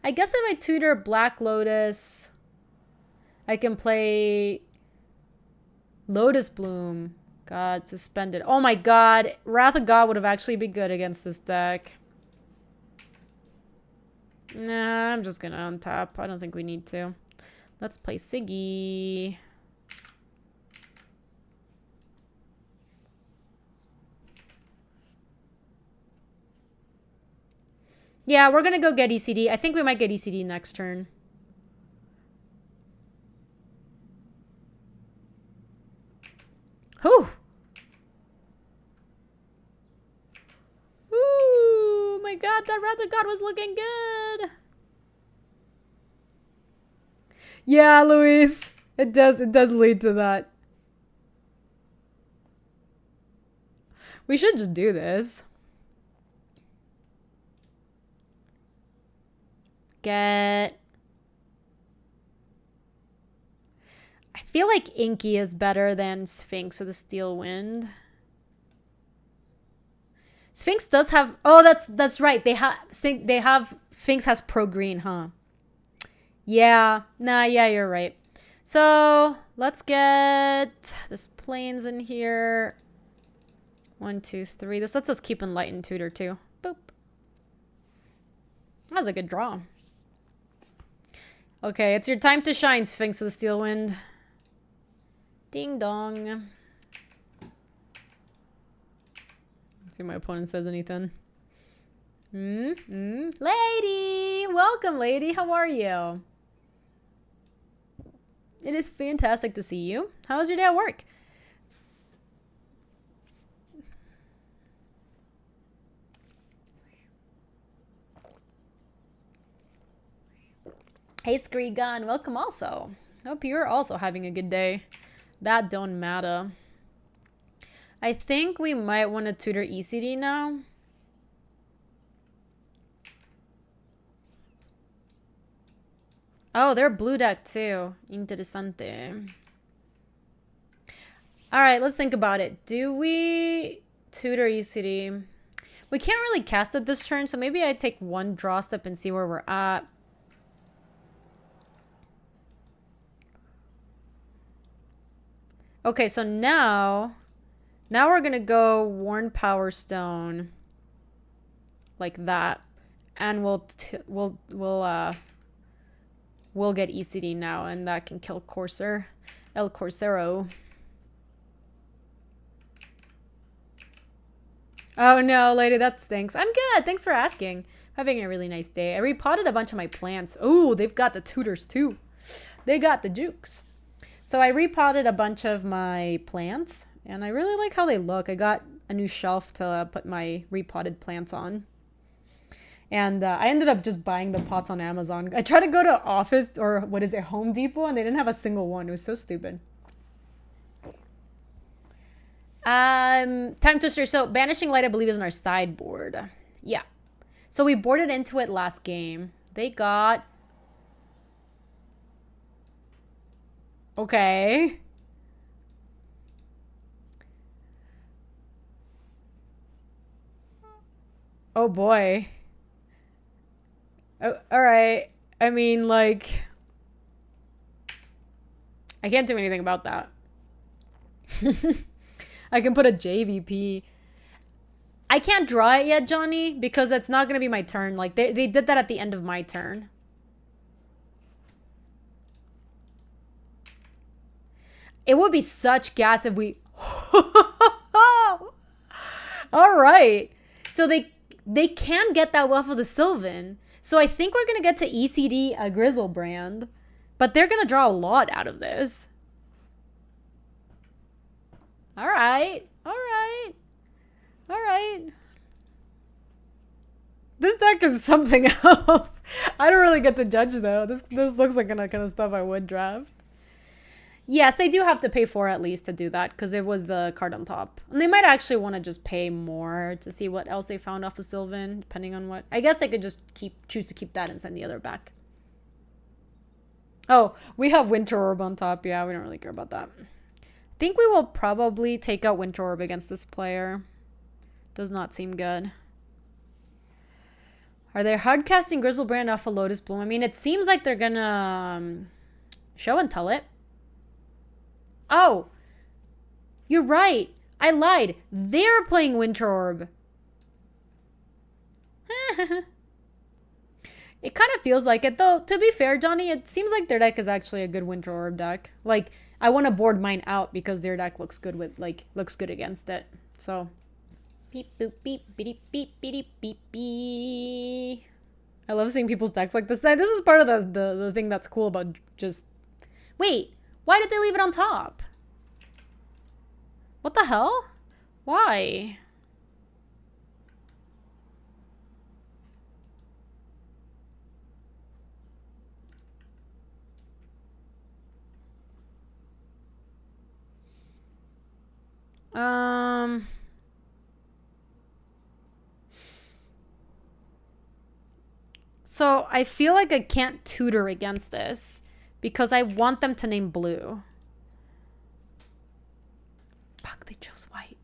I guess if I tutor Black Lotus, I can play Lotus Bloom. God, suspended. Oh my god, Wrath of God would have actually been good against this deck. Nah, I'm just gonna untap. I don't think we need to. Let's play Siggy. Yeah, we're gonna go get ECD. I think we might get ECD next turn. Whew! Ooh, my god, that Wrath of God was looking good! Yeah, Luis. It does lead to that. We should just do this. Get... I feel like Inky is better than Sphinx of the Steel Wind. Sphinx does have... Oh, that's right. They have... Sphinx has pro green, huh? Yeah. Nah, yeah, you're right. So, let's get this plains in here. 1, 2, 3. This lets us keep Enlightened Tutor, too. Boop. That was a good draw. Okay, it's your time to shine, Sphinx of the Steel Wind. Ding dong. See if my opponent says anything. Lady! Welcome, lady. How are you? It is fantastic to see you. How was your day at work? Hey, Screegun. Welcome also. Hope you're also having a good day. That don't matter. I think we might want to tutor ECD now. Oh, they're blue deck too. Interessante. Alright, let's think about it. Do we tutor ECD? We can't really cast it this turn, so maybe I take one draw step and see where we're at. Okay, so now we're gonna go Worn Power Stone like that, and we'll get ECD now, and that can kill Corsair, El Corsero. Oh no, lady, that stinks. I'm good. Thanks for asking. Having a really nice day. I repotted a bunch of my plants. Oh, they've got the tutors too. They got the jukes. So I repotted a bunch of my plants, and I really like how they look. I got a new shelf to put my repotted plants on. And I ended up just buying the pots on Amazon. I tried to go to Office, or what is it, Home Depot, and they didn't have a single one. It was so stupid. Time Twister. So Banishing Light, I believe, is in our sideboard. Yeah. So we boarded into it last game. They got... Okay. Oh boy. Oh, all right. I mean, like, I can't do anything about that. I can put a JVP. I can't draw it yet, Johnny, because it's not going to be my turn. Like, they did that at the end of my turn. It would be such gas if we... All right. So they can get that Wealth of the Sylvan. So I think we're going to get to ECD a Grizzlebrand. But they're going to draw a lot out of this. All right. This deck is something else. I don't really get to judge, though. This looks like the kind of stuff I would draft. Yes, they do have to pay 4 at least to do that, because it was the card on top. And they might actually want to just pay more to see what else they found off of Sylvan, depending on what. I guess they could just choose to keep that and send the other back. Oh, we have Winter Orb on top. Yeah, we don't really care about that. I think we will probably take out Winter Orb against this player. Does not seem good. Are they hardcasting Grizzlebrand off a Lotus Bloom? I mean, it seems like they're gonna show and tell it. Oh, you're right. I lied. They're playing Winter Orb. It kind of feels like it, though. To be fair, Johnny, it seems like their deck is actually a good Winter Orb deck. Like, I want to board mine out because their deck looks good with, like, looks good against it. So, beep, boop, beep, beep, beep, beep, beep, beep. I love seeing people's decks like this. This is part of the thing that's cool about just... Wait, why did they leave it on top? What the hell? Why? So I feel like I can't tutor against this because I want them to name blue. Fuck, they chose white.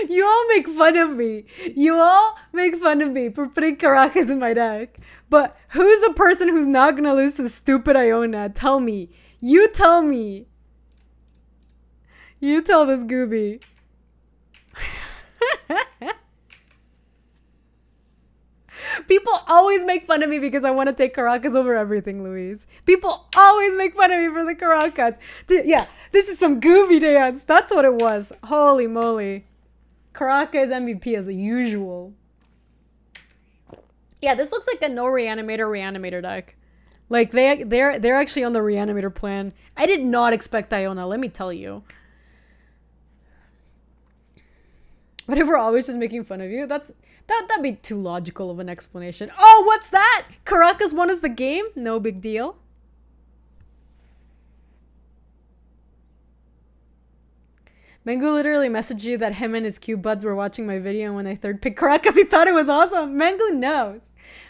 You all make fun of me. You all make fun of me for putting Caracas in my deck. But who's the person who's not going to lose to the stupid Iona? Tell me. You tell me. You tell this Gaby. People always make fun of me because I want to take Caracas over everything, Louise. People always make fun of me for the Caracas. Yeah, this is some Gaby dance. That's what it was. Holy moly. Caracas MVP as usual. Yeah, this looks like a no reanimator deck. Like they're actually on the reanimator plan. I did not expect Iona, let me tell you. But if we're always just making fun of you, that'd be too logical of an explanation. Oh, what's that? Caracas won us the game? No big deal. Mango literally messaged you that him and his cute buds were watching my video, and when I third picked Caracas, he thought it was awesome. Mango knows.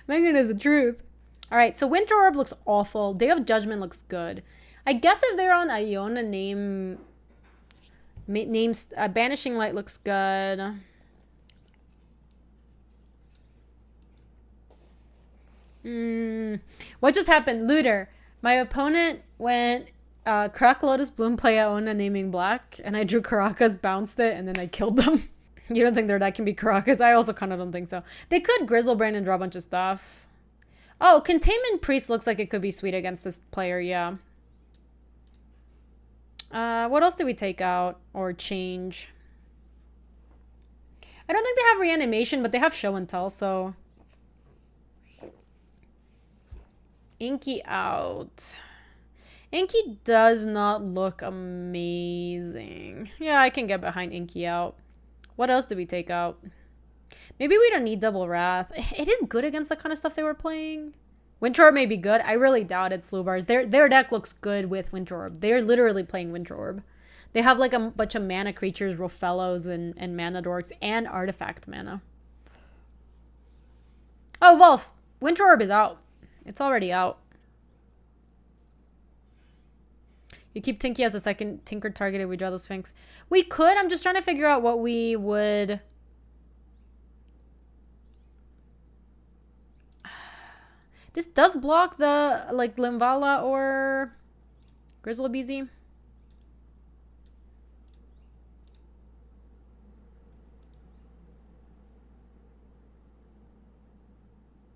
Mango knows the truth. All right, so Winter Orb looks awful. Day of Judgment looks good. I guess if they're on Iona, names Banishing Light looks good. What just happened? Looter. My opponent went Crack Lotus Bloom play Iona naming black, and I drew Caracas, bounced it, and then I killed them. You don't think their deck can be Caracas? I also kind of don't think so. They could Grizzlebrand and draw a bunch of stuff. Oh, Containment Priest looks like it could be sweet against this player, yeah. What else did we take out or change? I don't think they have reanimation, but they have show and tell, so... Inky out. Inky does not look amazing. Yeah, I can get behind Inky out. What else did we take out? Maybe we don't need Double Wrath. It is good against the kind of stuff they were playing. Winter Orb may be good. I really doubt it, Slubars. Their deck looks good with Winter Orb. They're literally playing Winter Orb. They have like a bunch of mana creatures, Rofellos and mana dorks, and artifact mana. Oh, Wolf! Winter Orb is out. It's already out. You keep Tinky as a second Tinker target if we draw the Sphinx. We could. I'm just trying to figure out what we would... This does block the, like, Limvala or Grizzlebeezy.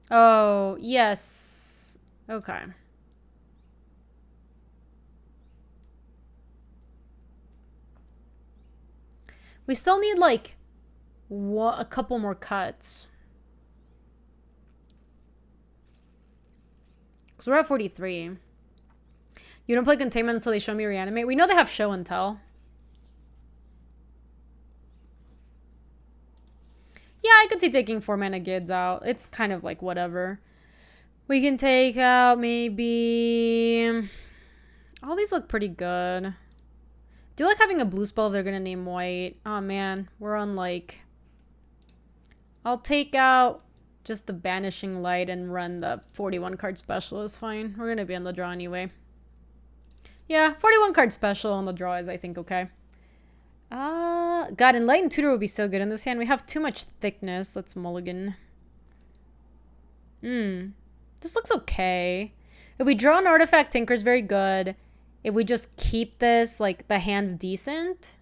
Oh, yes. Okay. We still need like a couple more cuts. Because we're at 43. You don't play Containment until they show me Reanimate. We know they have Show and Tell. Yeah, I could see taking 4 mana Gids out. It's kind of like whatever. We can take out maybe... All these look pretty good. I do like having a blue spell if they're going to name white. Oh man, we're on like... I'll take out just the Banishing Light and run the 41 card special is fine. We're going to be on the draw anyway. Yeah, 41 card special on the draw is I think okay. God, Enlightened Tutor would be so good in this hand. We have too much thickness. Let's mulligan. This looks okay. If we draw an artifact, Tinker's very good. If we just keep this, like, the hand's decent.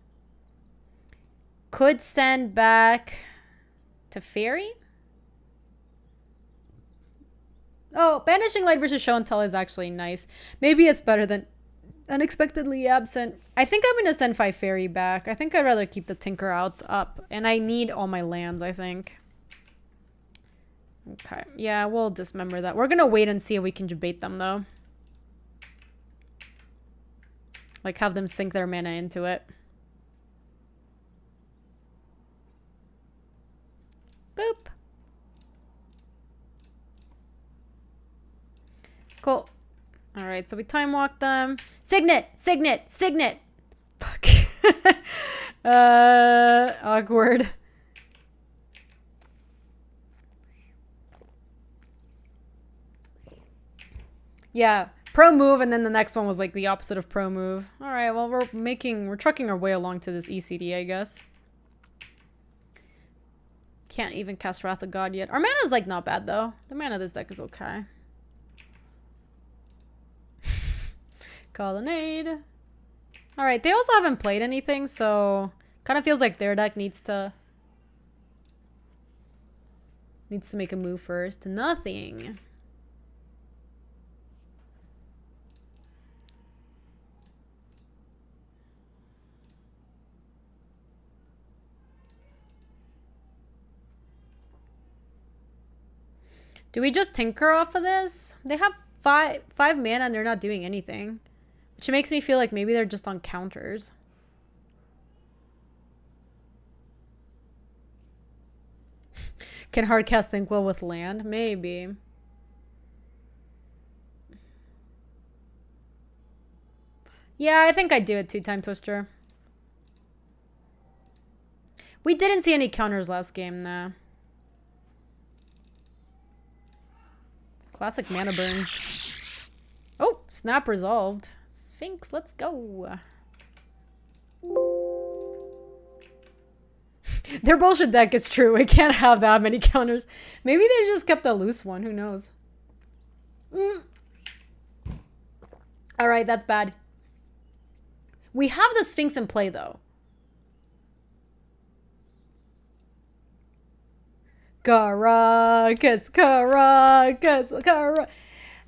Could send back to Fairy. Oh, Banishing Light versus Show and Tell is actually nice. Maybe it's better than Unexpectedly Absent. I think I'm going to send 5 Fairy back. I think I'd rather keep the Tinker Outs up. And I need all my lands, I think. Okay. Yeah, we'll dismember that. We're going to wait and see if we can debate them, though. Like, have them sink their mana into it. Boop. Cool. Alright, so we time walk them. Signet! Signet! Signet! Fuck. Awkward. Yeah, pro move, and then the next one was like the opposite of pro move. Alright, well, we're trucking our way along to this ECD, I guess. Can't even cast Wrath of God yet. Our mana is like not bad though. The mana of this deck is okay. Colonnade. Alright, they also haven't played anything, so kind of feels like their deck needs to make a move first. Nothing. Do we just Tinker off of this? They have five mana and they're not doing anything. Which makes me feel like maybe they're just on counters. Can hardcast Inkwell with land? Maybe. Yeah, I think I'd do it 2-time Twister. We didn't see any counters last game, nah. Classic mana burns. Oh, snap resolved. Sphinx, let's go. Their bullshit deck is true. We can't have that many counters. Maybe they just kept a loose one. Who knows? Alright, that's bad. We have the Sphinx in play, though. Caracas, Caracas, Caracas.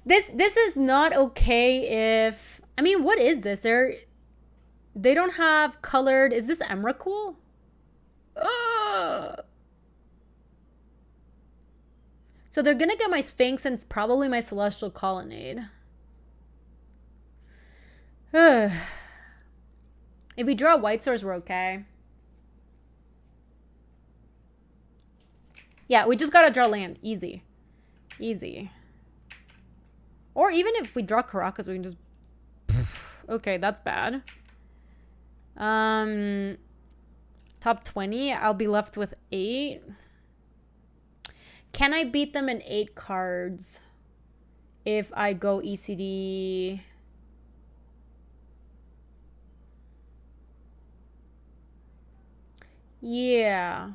This is not okay if... I mean, what is this? They don't have colored... Is this Emrakul? So they're gonna get my Sphinx and probably my Celestial Colonnade. If we draw White Source, we're okay. Yeah, we just gotta draw land. Easy. Easy. Or even if we draw Caracas, we can just... Okay, that's bad. Top 20, I'll be left with 8. Can I beat them in 8 cards if I go ECD? Yeah.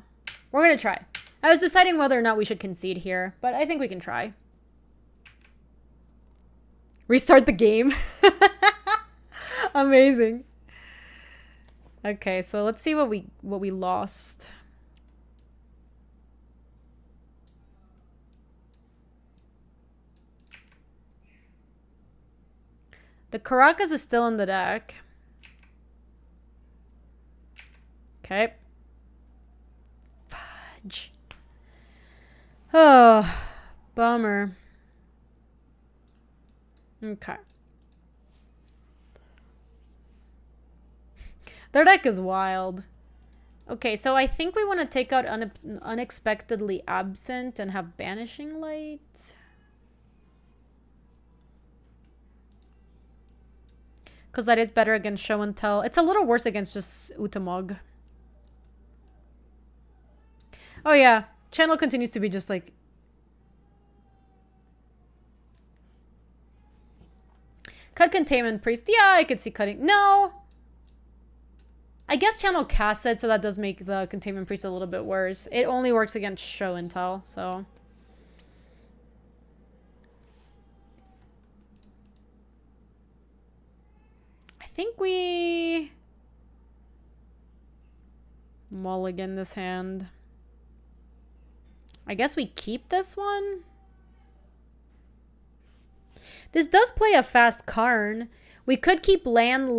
We're gonna try. I was deciding whether or not we should concede here, but I think we can try. Restart the game. Amazing. Okay, so let's see what we lost. The Caracas is still in the deck. Okay. Fudge. Oh, bummer. Okay. Their deck is wild. Okay, so I think we want to take out Unexpectedly Absent and have Banishing Light. Because that is better against Show and Tell. It's a little worse against just Utamog. Oh yeah, channel continues to be just like... Cut Containment Priest. Yeah, I could see cutting. No! I guess channel cast it, so that does make the Containment Priest a little bit worse. It only works against Show and Tell, so... I think we... mulligan this hand. I guess we keep this one? This does play a fast Karn. We could keep land,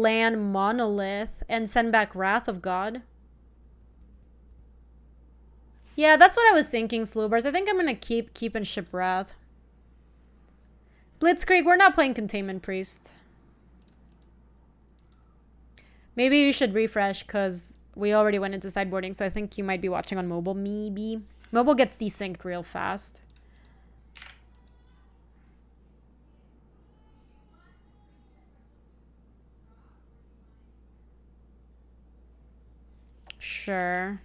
Monolith, and send back Wrath of God. Yeah, that's what I was thinking, Slowbars. I think I'm going to keep and ship Wrath. Blitzkrieg, we're not playing Containment Priest. Maybe you should refresh, because we already went into sideboarding, so I think you might be watching on mobile, maybe. Mobile gets desynced real fast. Sure.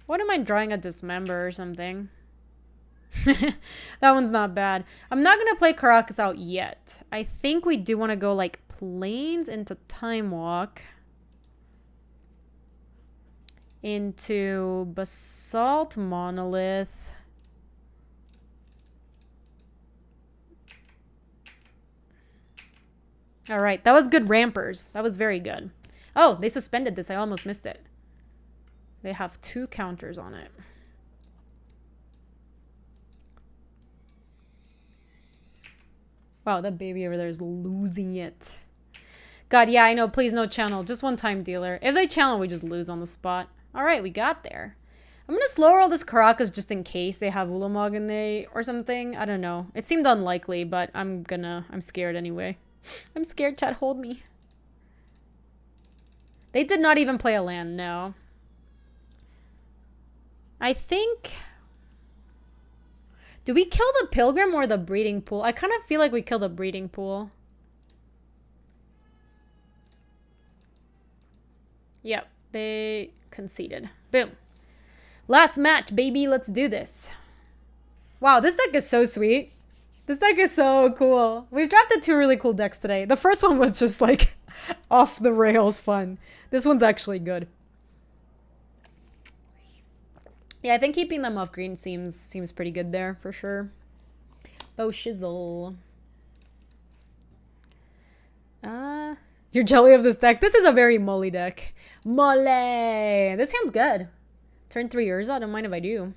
What am I drawing? A Dismember or something? That one's not bad. I'm not going to play Caracas out yet. I think we do want to go like Plains into Time Walk. Into Basalt Monolith. Alright, that was good Rampers. That was very good. Oh, they suspended this. I almost missed it. They have 2 counters on it. Wow, that baby over there is losing it. God, yeah, I know. Please, no channel. Just one time dealer. If they channel, we just lose on the spot. All right, we got there. I'm going to slow roll this Caracas just in case they have Ulamog in they or something. I don't know. It seemed unlikely, but I'm scared anyway. I'm scared, chat. Hold me. They did not even play a land, no. I think... Do we kill the Pilgrim or the Breeding Pool? I kind of feel like we kill the Breeding Pool. Yep, they conceded. Boom. Last match, baby. Let's do this. Wow, this deck is so sweet. This deck is so cool. We've drafted 2 really cool decks today. The first one was just like off the rails fun. This one's actually good. Yeah, I think keeping them off green seems pretty good there for sure. Bo shizzle. You're jelly of this deck. This is a very molly deck. Mole. This hand's good. Turn 3 Urza. I don't mind if I do.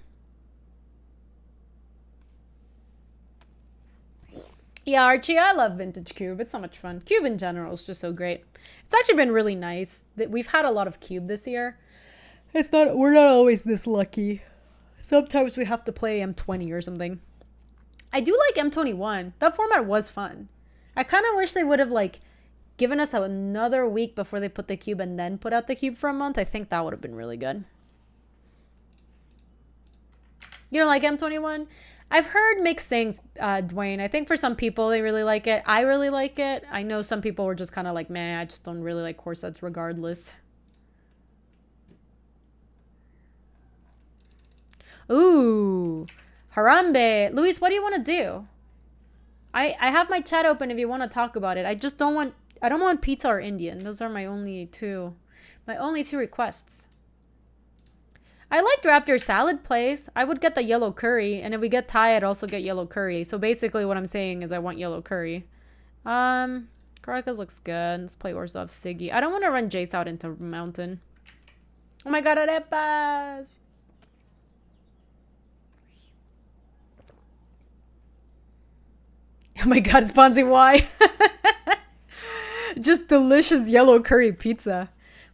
Yeah, Archie, I love Vintage Cube. It's so much fun. Cube in general is just so great. It's actually been really nice that we've had a lot of Cube this year. We're not always this lucky. Sometimes we have to play M20 or something. I do like M21. That format was fun. I kind of wish they would have like given us another week before they put the Cube and then put out the Cube for a month. I think that would have been really good. You don't like M21? I've heard mixed things, Dwayne. I think for some people they really like it. I really like it. I know some people were just kind of like, man, I just don't really like core sets regardless. Ooh, Harambe. Luis, what do you want to do? I have my chat open if you want to talk about it. I don't want pizza or Indian. Those are my only two requests. I liked Raptor salad place. I would get the yellow curry, and if we get Thai, I'd also get yellow curry. So basically what I'm saying is I want yellow curry. Caracas looks good. Let's play Orzhov Siggy. I don't want to run Jace out into Mountain. Oh my god, arepas! Oh my god, it's Ponzi Y. Just delicious yellow curry pizza.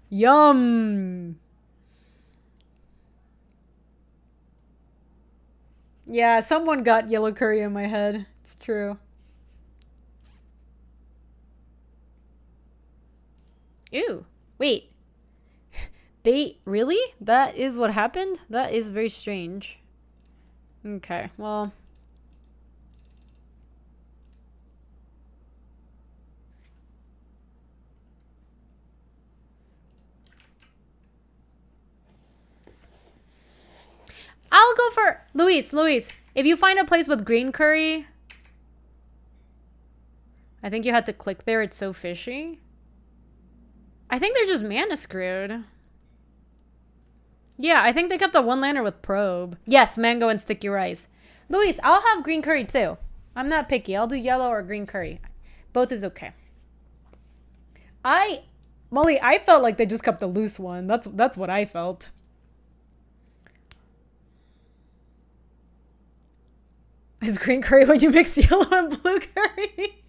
Yum. Yeah, someone got yellow curry in my head. It's true. Ew. Wait. They really? That is what happened? That is very strange. Okay, well. I'll go for Luis. If you find a place with green curry, I think you had to click there. It's so fishy. I think they're just mana screwed. Yeah, I think they kept the one lander with probe. Yes, mango and sticky rice. Luis, I'll have green curry too. I'm not picky. I'll do yellow or green curry. Both is okay. Molly, I felt like they just kept the loose one. That's what I felt. Is green curry when you mix yellow and blue curry?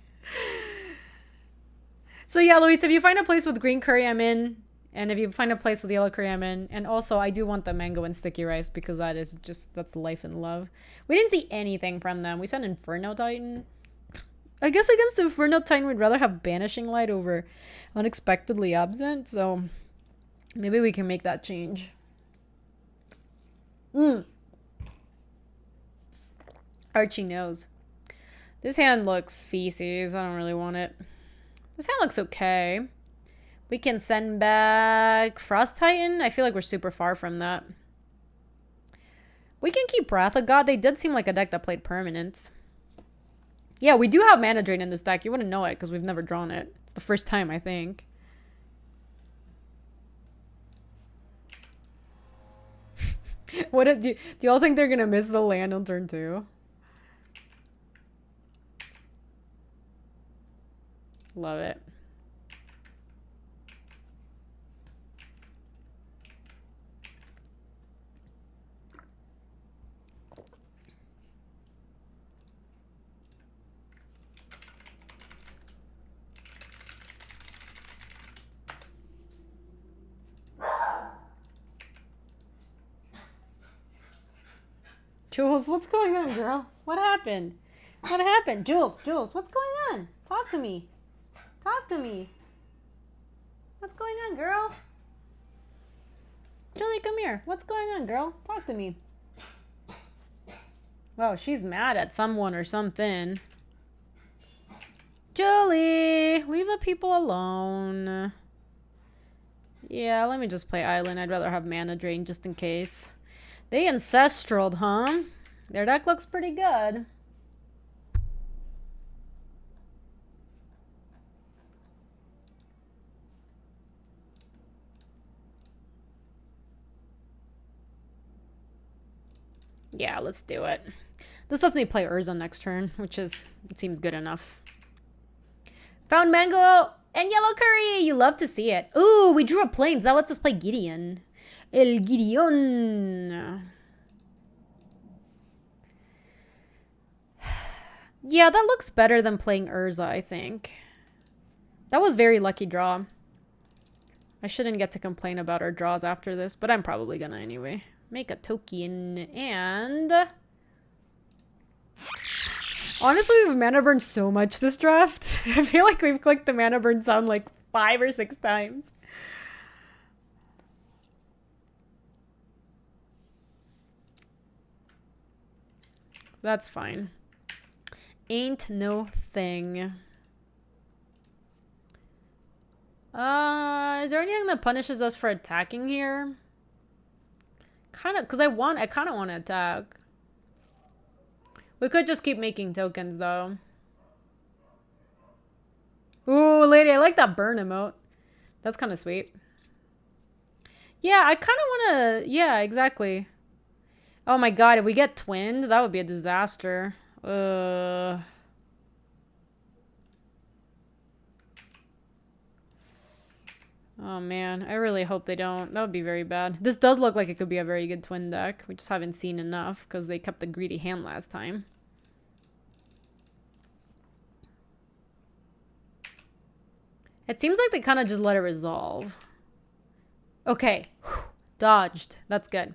So yeah, Luis, if you find a place with green curry, I'm in. And if you find a place with yellow curry, I'm in. And also, I do want the mango and sticky rice because that's life and love. We didn't see anything from them. We saw an Inferno Titan. I guess against Inferno Titan, we'd rather have Banishing Light over Unexpectedly Absent. So maybe we can make that change. Archie knows. This hand looks feces. I don't really want it. This hand looks okay. We can send back Frost Titan. I feel like we're super far from that. We can keep Wrath of God. They did seem like a deck that played permanents. Yeah, we do have Mana Drain in this deck. You wouldn't know it because we've never drawn it. It's the first time, I think. Do y'all think they're gonna miss the land on turn 2? Love it. Jules, what's going on, girl? What happened? What happened? Jules, what's going on? Talk to me. Talk to me. What's going on, girl? Julie, come here. What's going on, girl? Talk to me. Oh, she's mad at someone or something. Julie, leave the people alone. Yeah, let me just play Island. I'd rather have Mana Drain just in case. They Ancestraled, huh? Their deck looks pretty good. Yeah, let's do it. This lets me play Urza next turn, it seems good enough. Found mango and yellow curry. You love to see it. Ooh, we drew a plains. That lets us play Gideon. El Gideon. Yeah, that looks better than playing Urza, I think. That was very lucky draw. I shouldn't get to complain about our draws after this, but I'm probably gonna anyway. Make a token and... Honestly, we've mana burned so much this draft. I feel like we've clicked the mana burn sound like 5 or 6 times. That's fine. Ain't no thing. Is there anything that punishes us for attacking here? Kind of, because I kind of want to attack. We could just keep making tokens, though. Ooh, lady, I like that burn emote. That's kind of sweet. Yeah, I kind of want to... Yeah, exactly. Oh my god, if we get twinned, that would be a disaster. Oh man, I really hope they don't. That would be very bad. This does look like it could be a very good twin deck. We just haven't seen enough because they kept the greedy hand last time. It seems like they kind of just let it resolve. Okay. Whew. Dodged. That's good.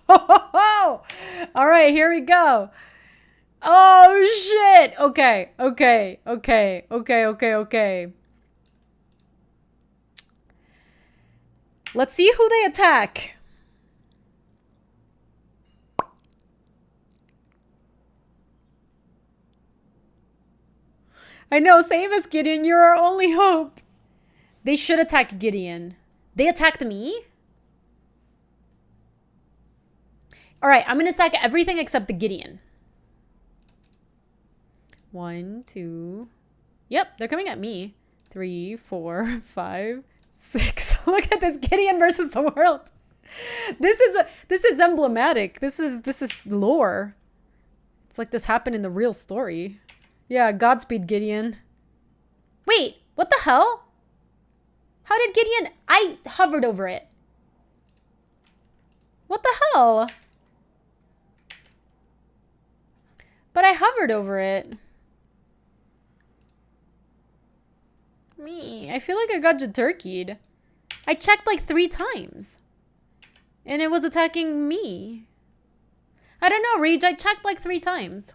All right, here we go. Oh, shit. Okay. Let's see who they attack. I know, save us, Gideon. You're our only hope. They should attack Gideon. They attacked me? All right, I'm going to sack everything except the Gideon. 1, 2. Yep, they're coming at me. 3, 4, 5, 6. Look at this, Gideon versus the world. This is emblematic. This is lore. It's like this happened in the real story. Yeah, Godspeed, Gideon. Wait, what the hell? How did Gideon... I hovered over it. What the hell? But I hovered over it. I feel like I got turkeyed. I checked like 3 times. And it was attacking me. I don't know, Rage. I checked like 3 times.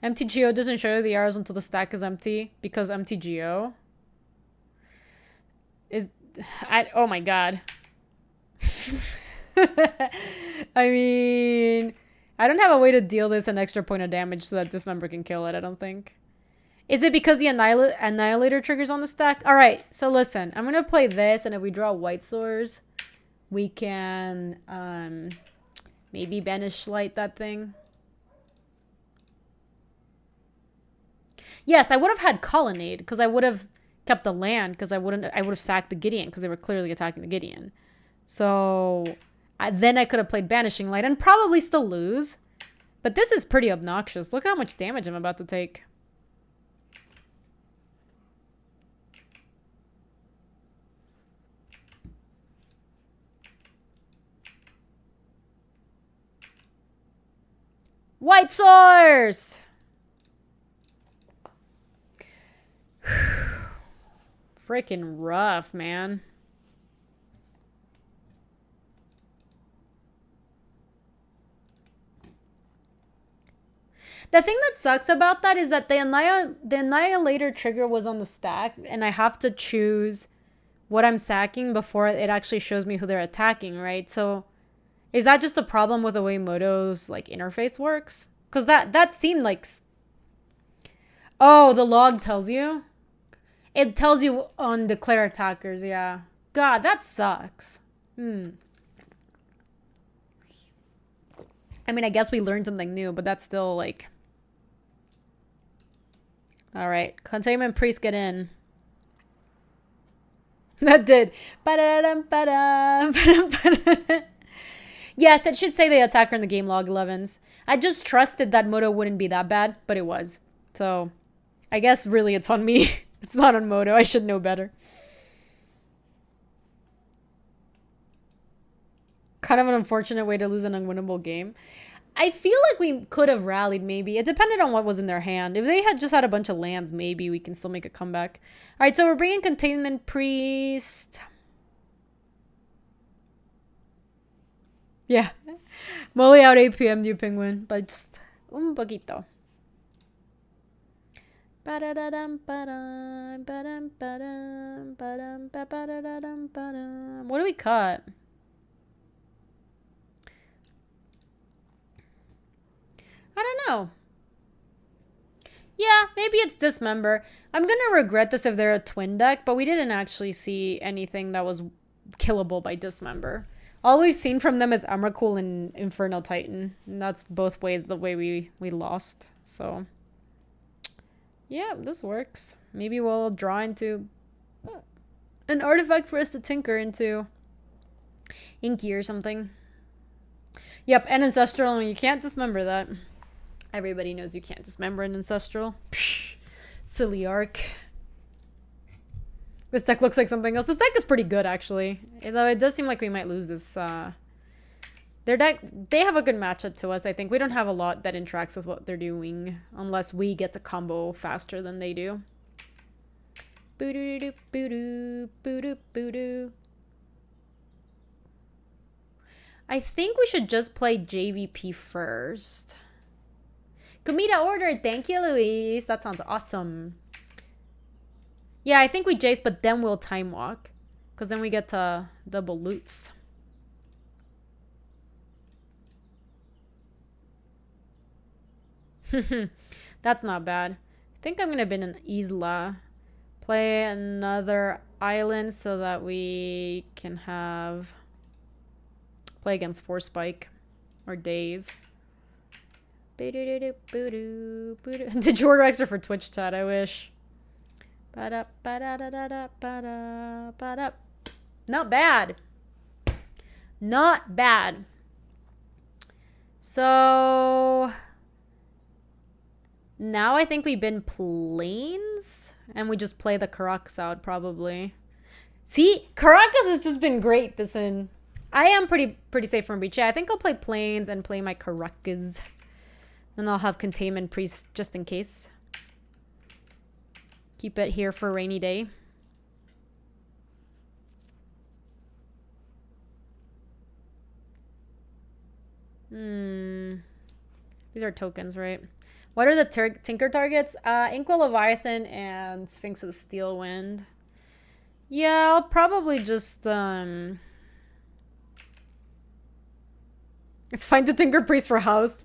MTGO doesn't show the arrows until the stack is empty because MTGO is... oh my god. I mean... I don't have a way to deal this an extra point of damage so that Dismember can kill it, I don't think. Is it because the Annihilator triggers on the stack? Alright, so listen. I'm going to play this, and if we draw White Swords, we can maybe Banish Light that thing. Yes, I would have had Colonnade, because I would have kept the land, because I would have sacked the Gideon, because they were clearly attacking the Gideon. So... then I could have played Banishing Light and probably still lose. But this is pretty obnoxious. Look how much damage I'm about to take. White Source! Freaking rough, man. The thing that sucks about that is that the Annihilator trigger was on the stack, and I have to choose what I'm sacking before it actually shows me who they're attacking, right? So, is that just a problem with the way Moto's like interface works? Because that seemed like... Oh, the log tells you? It tells you on declare attackers, yeah. God, that sucks. I mean, I guess we learned something new, but that's still like... Alright, Containment Priest, get in. That did. Yes, it should say the attacker in the game log 11s. I just trusted that Moto wouldn't be that bad, but it was. So, I guess really it's on me. It's not on Moto. I should know better. Kind of an unfortunate way to lose an unwinnable game. I feel like we could have rallied, maybe. It depended on what was in their hand. If they had just had a bunch of lands, maybe we can still make a comeback. All right, so we're bringing Containment Priest. Yeah. Molly out 8 p.m. New Penguin, but just un poquito. What do we cut? I don't know. Yeah, maybe it's Dismember. I'm going to regret this if they're a twin deck, but we didn't actually see anything that was killable by Dismember. All we've seen from them is Emrakul and Infernal Titan. And that's both ways the way we lost. So, yeah, this works. Maybe we'll draw into an artifact for us to tinker into. Inky or something. Yep, and Ancestral. You can't dismember that. Everybody knows you can't dismember an Ancestral. Psh, silly arc. This deck looks like something else. This deck is pretty good, actually. Though it does seem like we might lose this. Their deck, they have a good matchup to us, I think. We don't have a lot that interacts with what they're doing. Unless we get the combo faster than they do. Boo-doo-doo, boo-doo, boo-doo, boo-doo. I think we should just play JVP first. Comida ordered. Thank you, Luis. That sounds awesome. Yeah, I think we Jace, but then we'll time walk. Because then we get to double loots. That's not bad. I think I'm going to bin an Isla. Play another island so that we can have... Play against 4 Spike. Or Days. Did you order extra for Twitch chat? I wish. Not bad. Not bad. So now I think we've been planes and we just play the Caracas out probably. See, Caracas has just been great this in. I am pretty safe from breach. Yeah, I think I'll play planes and play my Caracas. Then I'll have Containment Priest just in case. Keep it here for a rainy day. These are tokens, right? What are the Tinker targets? Inkwell Leviathan and Sphinx of the Steel Wind. Yeah, I'll probably just... It's fine to Tinker Priest for house.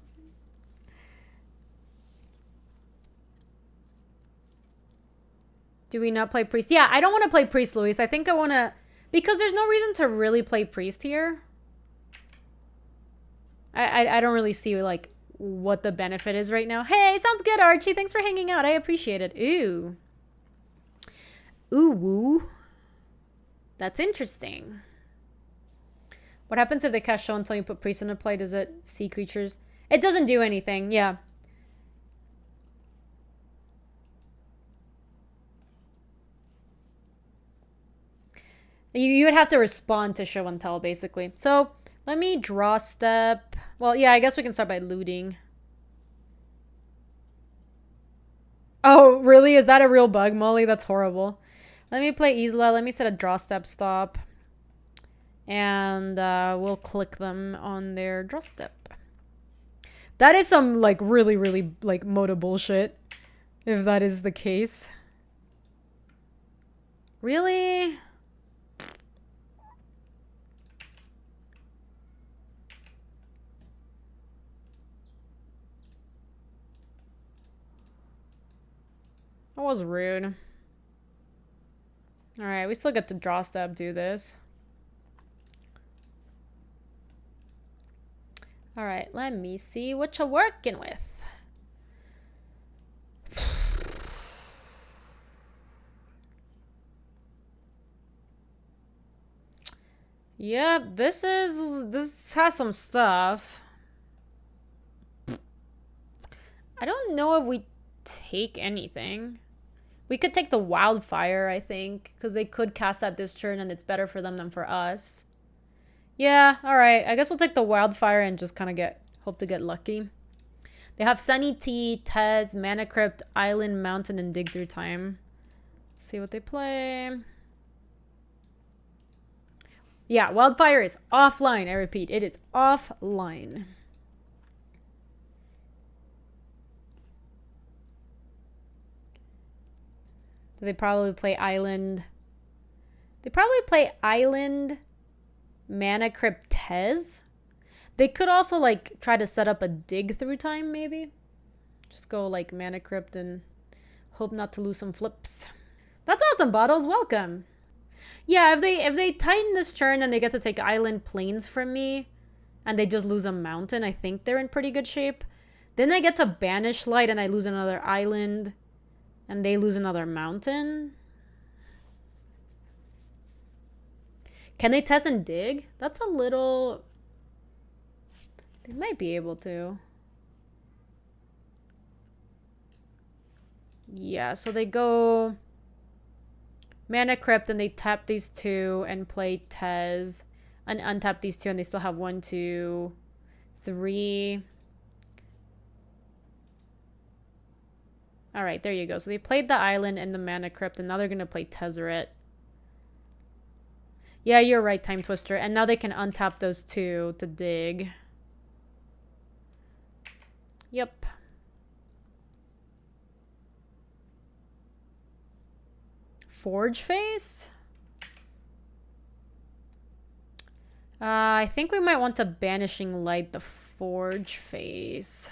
Do we not play Priest? Yeah, I don't want to play Priest, Luis. I think I want to... Because there's no reason to really play Priest here. I don't really see, like, what the benefit is right now. Hey, sounds good, Archie. Thanks for hanging out. I appreciate it. Ooh. Ooh, woo. That's interesting. What happens if they cast Show until you put Priest into play? Does it see creatures? It doesn't do anything, yeah. You would have to respond to Show and Tell, basically. So, let me draw step. Well, yeah, I guess we can start by looting. Oh, really? Is that a real bug, Molly? That's horrible. Let me play Isla. Let me set a draw step stop. And we'll click them on their draw step. That is some, like, really, like, Moda bullshit. If that is the case. Really? That was rude. Alright, we still get to draw step do this. Alright, let me see what you're working with. Yep, this has some stuff. I don't know if we take anything. We could take the Wildfire, I think, because they could cast that this turn and it's better for them than for us. Yeah, alright. I guess we'll take the Wildfire and just kind of hope to get lucky. They have Sunny Tea, Tez, Mana Crypt, Island, Mountain, and Dig Through Time. Let's see what they play. Yeah, Wildfire is offline. I repeat, it is offline. They probably play Island. They probably play Island, Mana Crypt, Tez. They could also, like, try to set up a Dig Through Time, maybe. Just go, like, Mana Crypt and hope not to lose some flips. That's awesome, Bottles. Welcome. Yeah, if they tighten this turn and they get to take Island Plains from me, and they just lose a Mountain, I think they're in pretty good shape. Then I get to Banish Light and I lose another Island. And they lose another Mountain. Can they test and dig? That's a little... They might be able to. Yeah, so they go... Mana Crypt, and they tap these two and play Tez. And untap these two, and they still have 1, 2, 3. Alright, there you go. So they played the island and the Mana Crypt, and now they're going to play Tezzeret. Yeah, you're right, Time Twister. And now they can untap those two to dig. Yep. Forge Face? I think we might want to Banishing Light the Forge Face.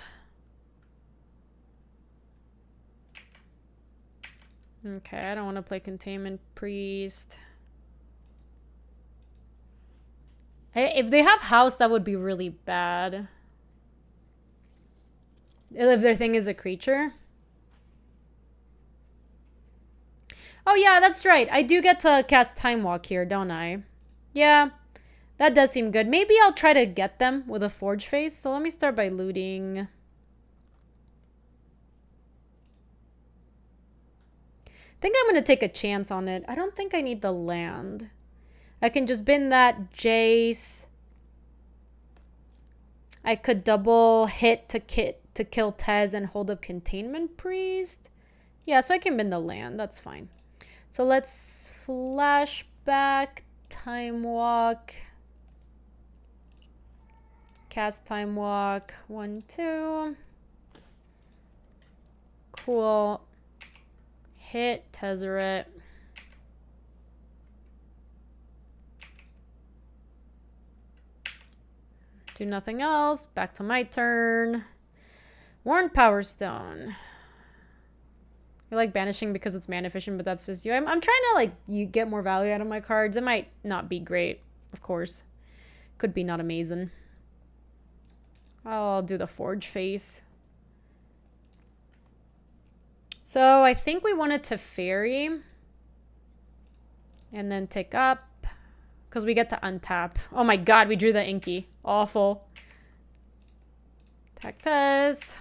Okay, I don't want to play Containment Priest. If they have House, that would be really bad. If their thing is a creature. Oh yeah, that's right. I do get to cast Time Walk here, don't I? Yeah, that does seem good. Maybe I'll try to get them with a Forge Face. So let me start by looting. I think I'm going to take a chance on it. I don't think I need the land. I can just bin that Jace. I could double hit to kill Tez and hold up Containment Priest. Yeah, so I can bin the land. That's fine. So let's flashback, Time Walk. Cast Time Walk. 1, 2. Cool. Hit Tezzeret. Do nothing else. Back to my turn. Worn Power Stone. You like banishing because it's mana efficient, but that's just you. I'm trying to like you get more value out of my cards. It might not be great, of course. Could be not amazing. I'll do the Forge Face. So I think we wanted to Fairy. And then take up. Because we get to untap. Oh my god, we drew the Inky. Awful. Tactus.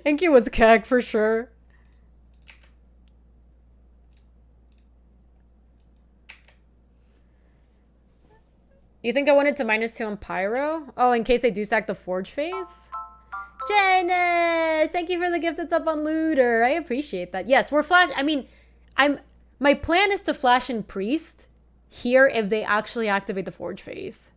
Inky was cag for sure. You think I wanted to -2 on Pyro? Oh, in case they do sack the Forge Phase? Janice! Thank you for the gift that's up on Looter. I appreciate that. Yes, we're flash. I mean, my plan is to flash in Priest here if they actually activate the Forge Phase.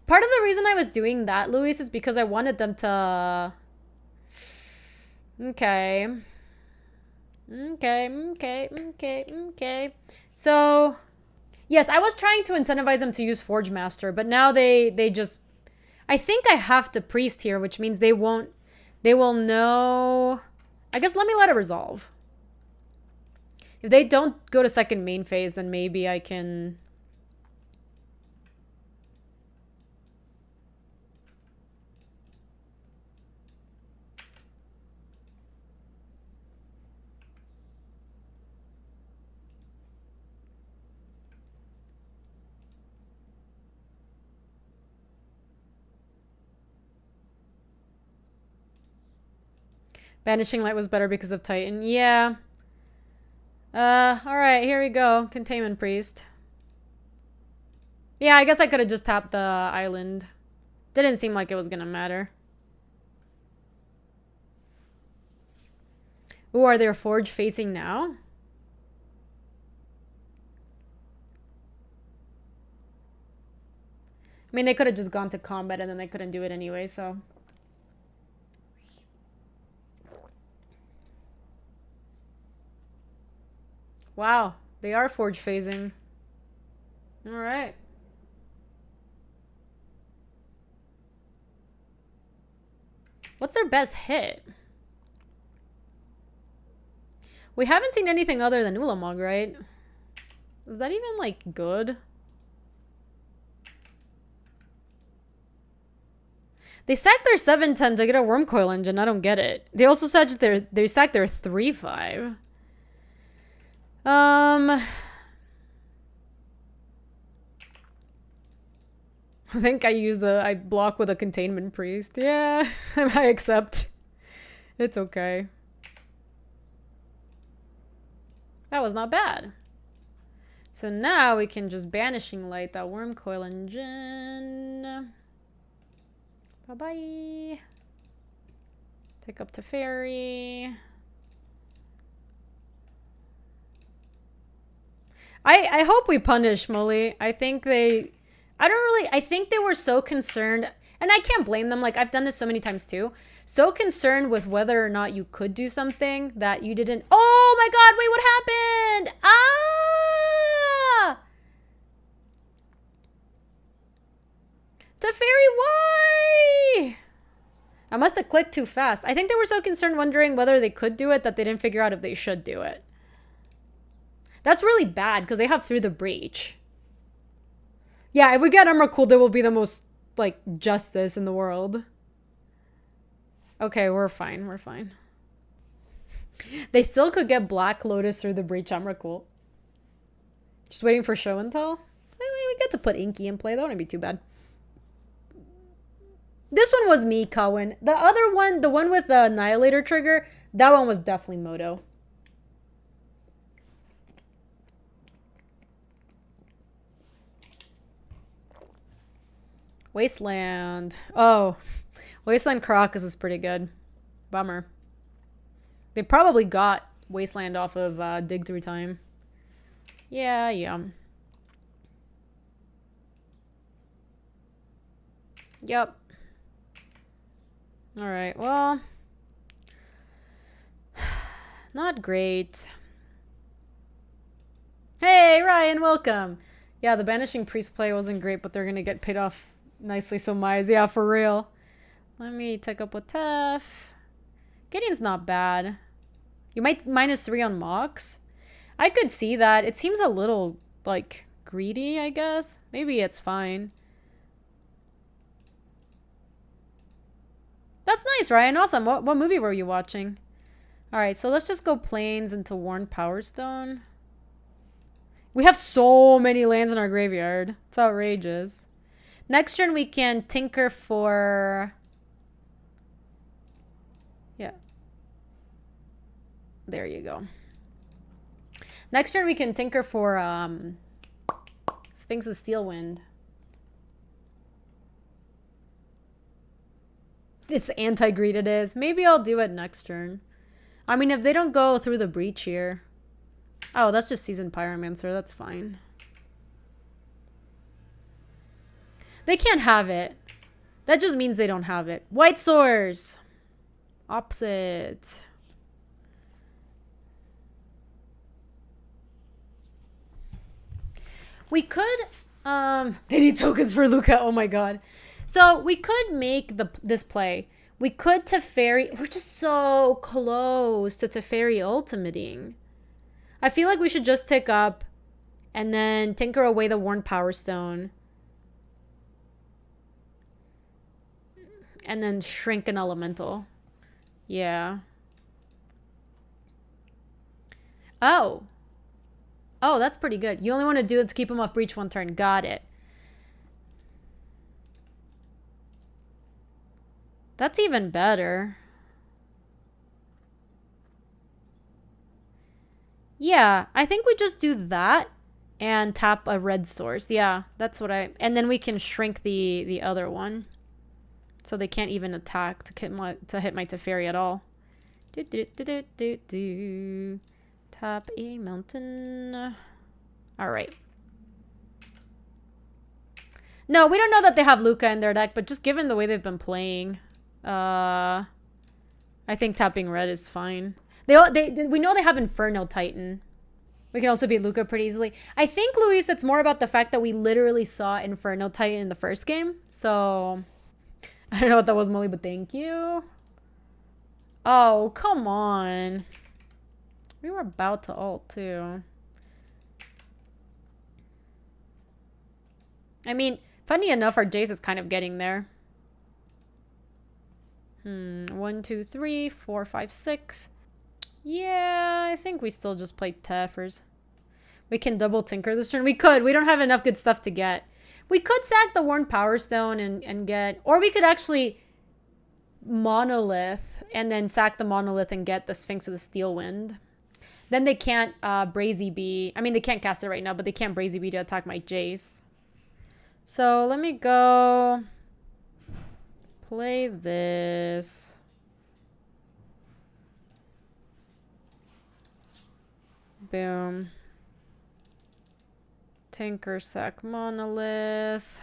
Part of the reason I was doing that, Luis, is because I wanted them to... Okay. So, yes, I was trying to incentivize them to use Forge Master, but now they just... I think I have to Priest here, which means they will know... I guess let me let it resolve. If they don't go to second main phase, then maybe I can... Banishing Light was better because of Titan. Yeah. Alright, here we go. Containment Priest. Yeah, I guess I could have just tapped the island. Didn't seem like it was gonna matter. Ooh, are they Forge facing now? I mean, they could have just gone to combat and then they couldn't do it anyway, so... Wow, they are Forge phasing. Alright. What's their best hit? We haven't seen anything other than Ulamog, right? Is that even, like, good? They stacked their 7/10 to get a Wormcoil Engine. I don't get it. They also stacked their 3/5. I think I block with a containment priest. Yeah, I accept. It's okay. That was not bad. So now we can just Banishing Light that Worm Coil Engine. Bye-bye. Take up Teferi. I hope we punish Molly. I think they were so concerned, and I can't blame them. Like, I've done this so many times too. So concerned with whether or not you could do something that you didn't. Oh my god, wait, what happened? Ah! Teferi, why? I must have clicked too fast. I think they were so concerned wondering whether they could do it that they didn't figure out if they should do it. That's really bad because they have Through the Breach. Yeah, if we get Emrakul, there will be the most, like, justice in the world. Okay, we're fine. We're fine. They still could get Black Lotus Through the Breach Emrakul. Just waiting for show and tell. We get to put Inky in play. That wouldn't be too bad. This one was me, Cohen. The other one, the one with the Annihilator trigger, that one was definitely Moto. Wasteland. Oh, Wasteland Caracas is pretty good. Bummer. They probably got Wasteland off of Dig Through Time. Yeah. Yep. Alright, well. Not great. Hey, Ryan, welcome. Yeah, the Banishing Priest play wasn't great, but they're gonna get paid off nicely, so Mize. Yeah, for real. Let me take up with Tef. Gideon's not bad. You might -3 on Mox. I could see that. It seems a little, like, greedy, I guess. Maybe it's fine. That's nice, Ryan. Awesome. What movie were you watching? Alright, so let's just go Plains into Worn Power Stone. We have so many lands in our graveyard. It's outrageous. Next turn we can tinker for... Yeah. There you go. Next turn we can tinker for Sphinx of Steelwind. It's anti-greed, it is. Maybe I'll do it next turn. I mean, if they don't go Through the Breach here. Oh, that's just Seasoned Pyromancer. That's fine. They can't have it. That just means they don't have it. White Source. Opposite. We could... They need tokens for Luca. Oh my god. So we could make this play. We could Teferi. We're just so close to Teferi ultimating. I feel like we should just tick up and then tinker away the Worn Power Stone. And then shrink an elemental. Yeah. Oh. Oh, that's pretty good. You only want to do it to keep him off breach one turn. Got it. That's even better. Yeah, I think we just do that and tap a red source. Yeah, that's what I... And then we can shrink the other one. So they can't even attack to hit my Teferi at all. Tap a mountain. Alright. No, we don't know that they have Luca in their deck, but just given the way they've been playing, I think tapping red is fine. We know they have Inferno Titan. We can also beat Luca pretty easily. I think, Luis, it's more about the fact that we literally saw Inferno Titan in the first game. So, I don't know what that was, Molly, but thank you. Oh, come on. We were about to ult, too. I mean, funny enough, our Jace is kind of getting there. 1, 2, 3, 4, 5, 6. Yeah, I think we still just play Teffers. We can double tinker this turn. We could. We don't have enough good stuff to get. We could sack the Worn Power Stone and get... Or we could actually Monolith and then sack the Monolith and get the Sphinx of the Steel Wind. Then they can't Brazy Bee. I mean, they can't cast it right now, but they can't Brazy Bee to attack my Jace. So let me go play this. Boom. Tinker, sack Monolith.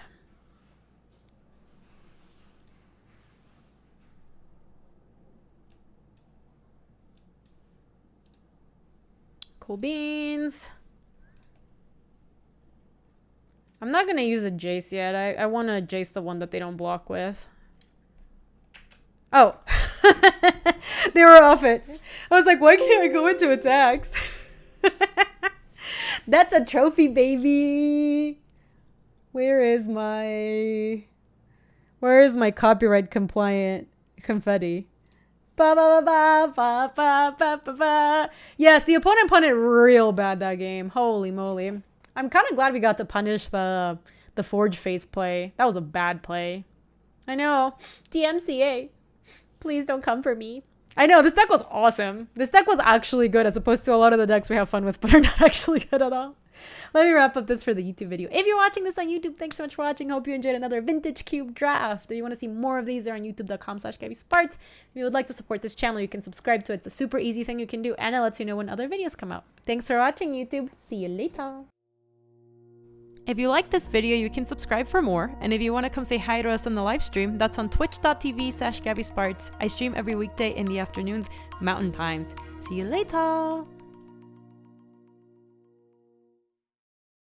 Cool beans. I'm not gonna use a Jace yet. I want to Jace the one that they don't block with. Oh. They were off it. I was like, why can't I go into attacks? That's a trophy, baby. Where is my copyright compliant confetti? Ba, ba, ba, ba, ba, ba, ba, ba. Yes, the opponent punted real bad that game. Holy moly. I'm kind of glad we got to punish the Forge Face play. That was a bad play. I know. DMCA. Please don't come for me. I know, this deck was awesome. This deck was actually good as opposed to a lot of the decks we have fun with but are not actually good at all. Let me wrap up this for the YouTube video. If you're watching this on YouTube, thanks so much for watching. Hope you enjoyed another Vintage Cube draft. If you want to see more of these, they're on youtube.com/GabySpartz. If you would like to support this channel, you can subscribe to it. It's a super easy thing you can do, and it lets you know when other videos come out. Thanks for watching, YouTube. See you later. If you like this video, you can subscribe for more. And if you want to come say hi to us on the live stream, that's on twitch.tv/GabySpartz. I stream every weekday in the afternoons, Mountain Times. See you later.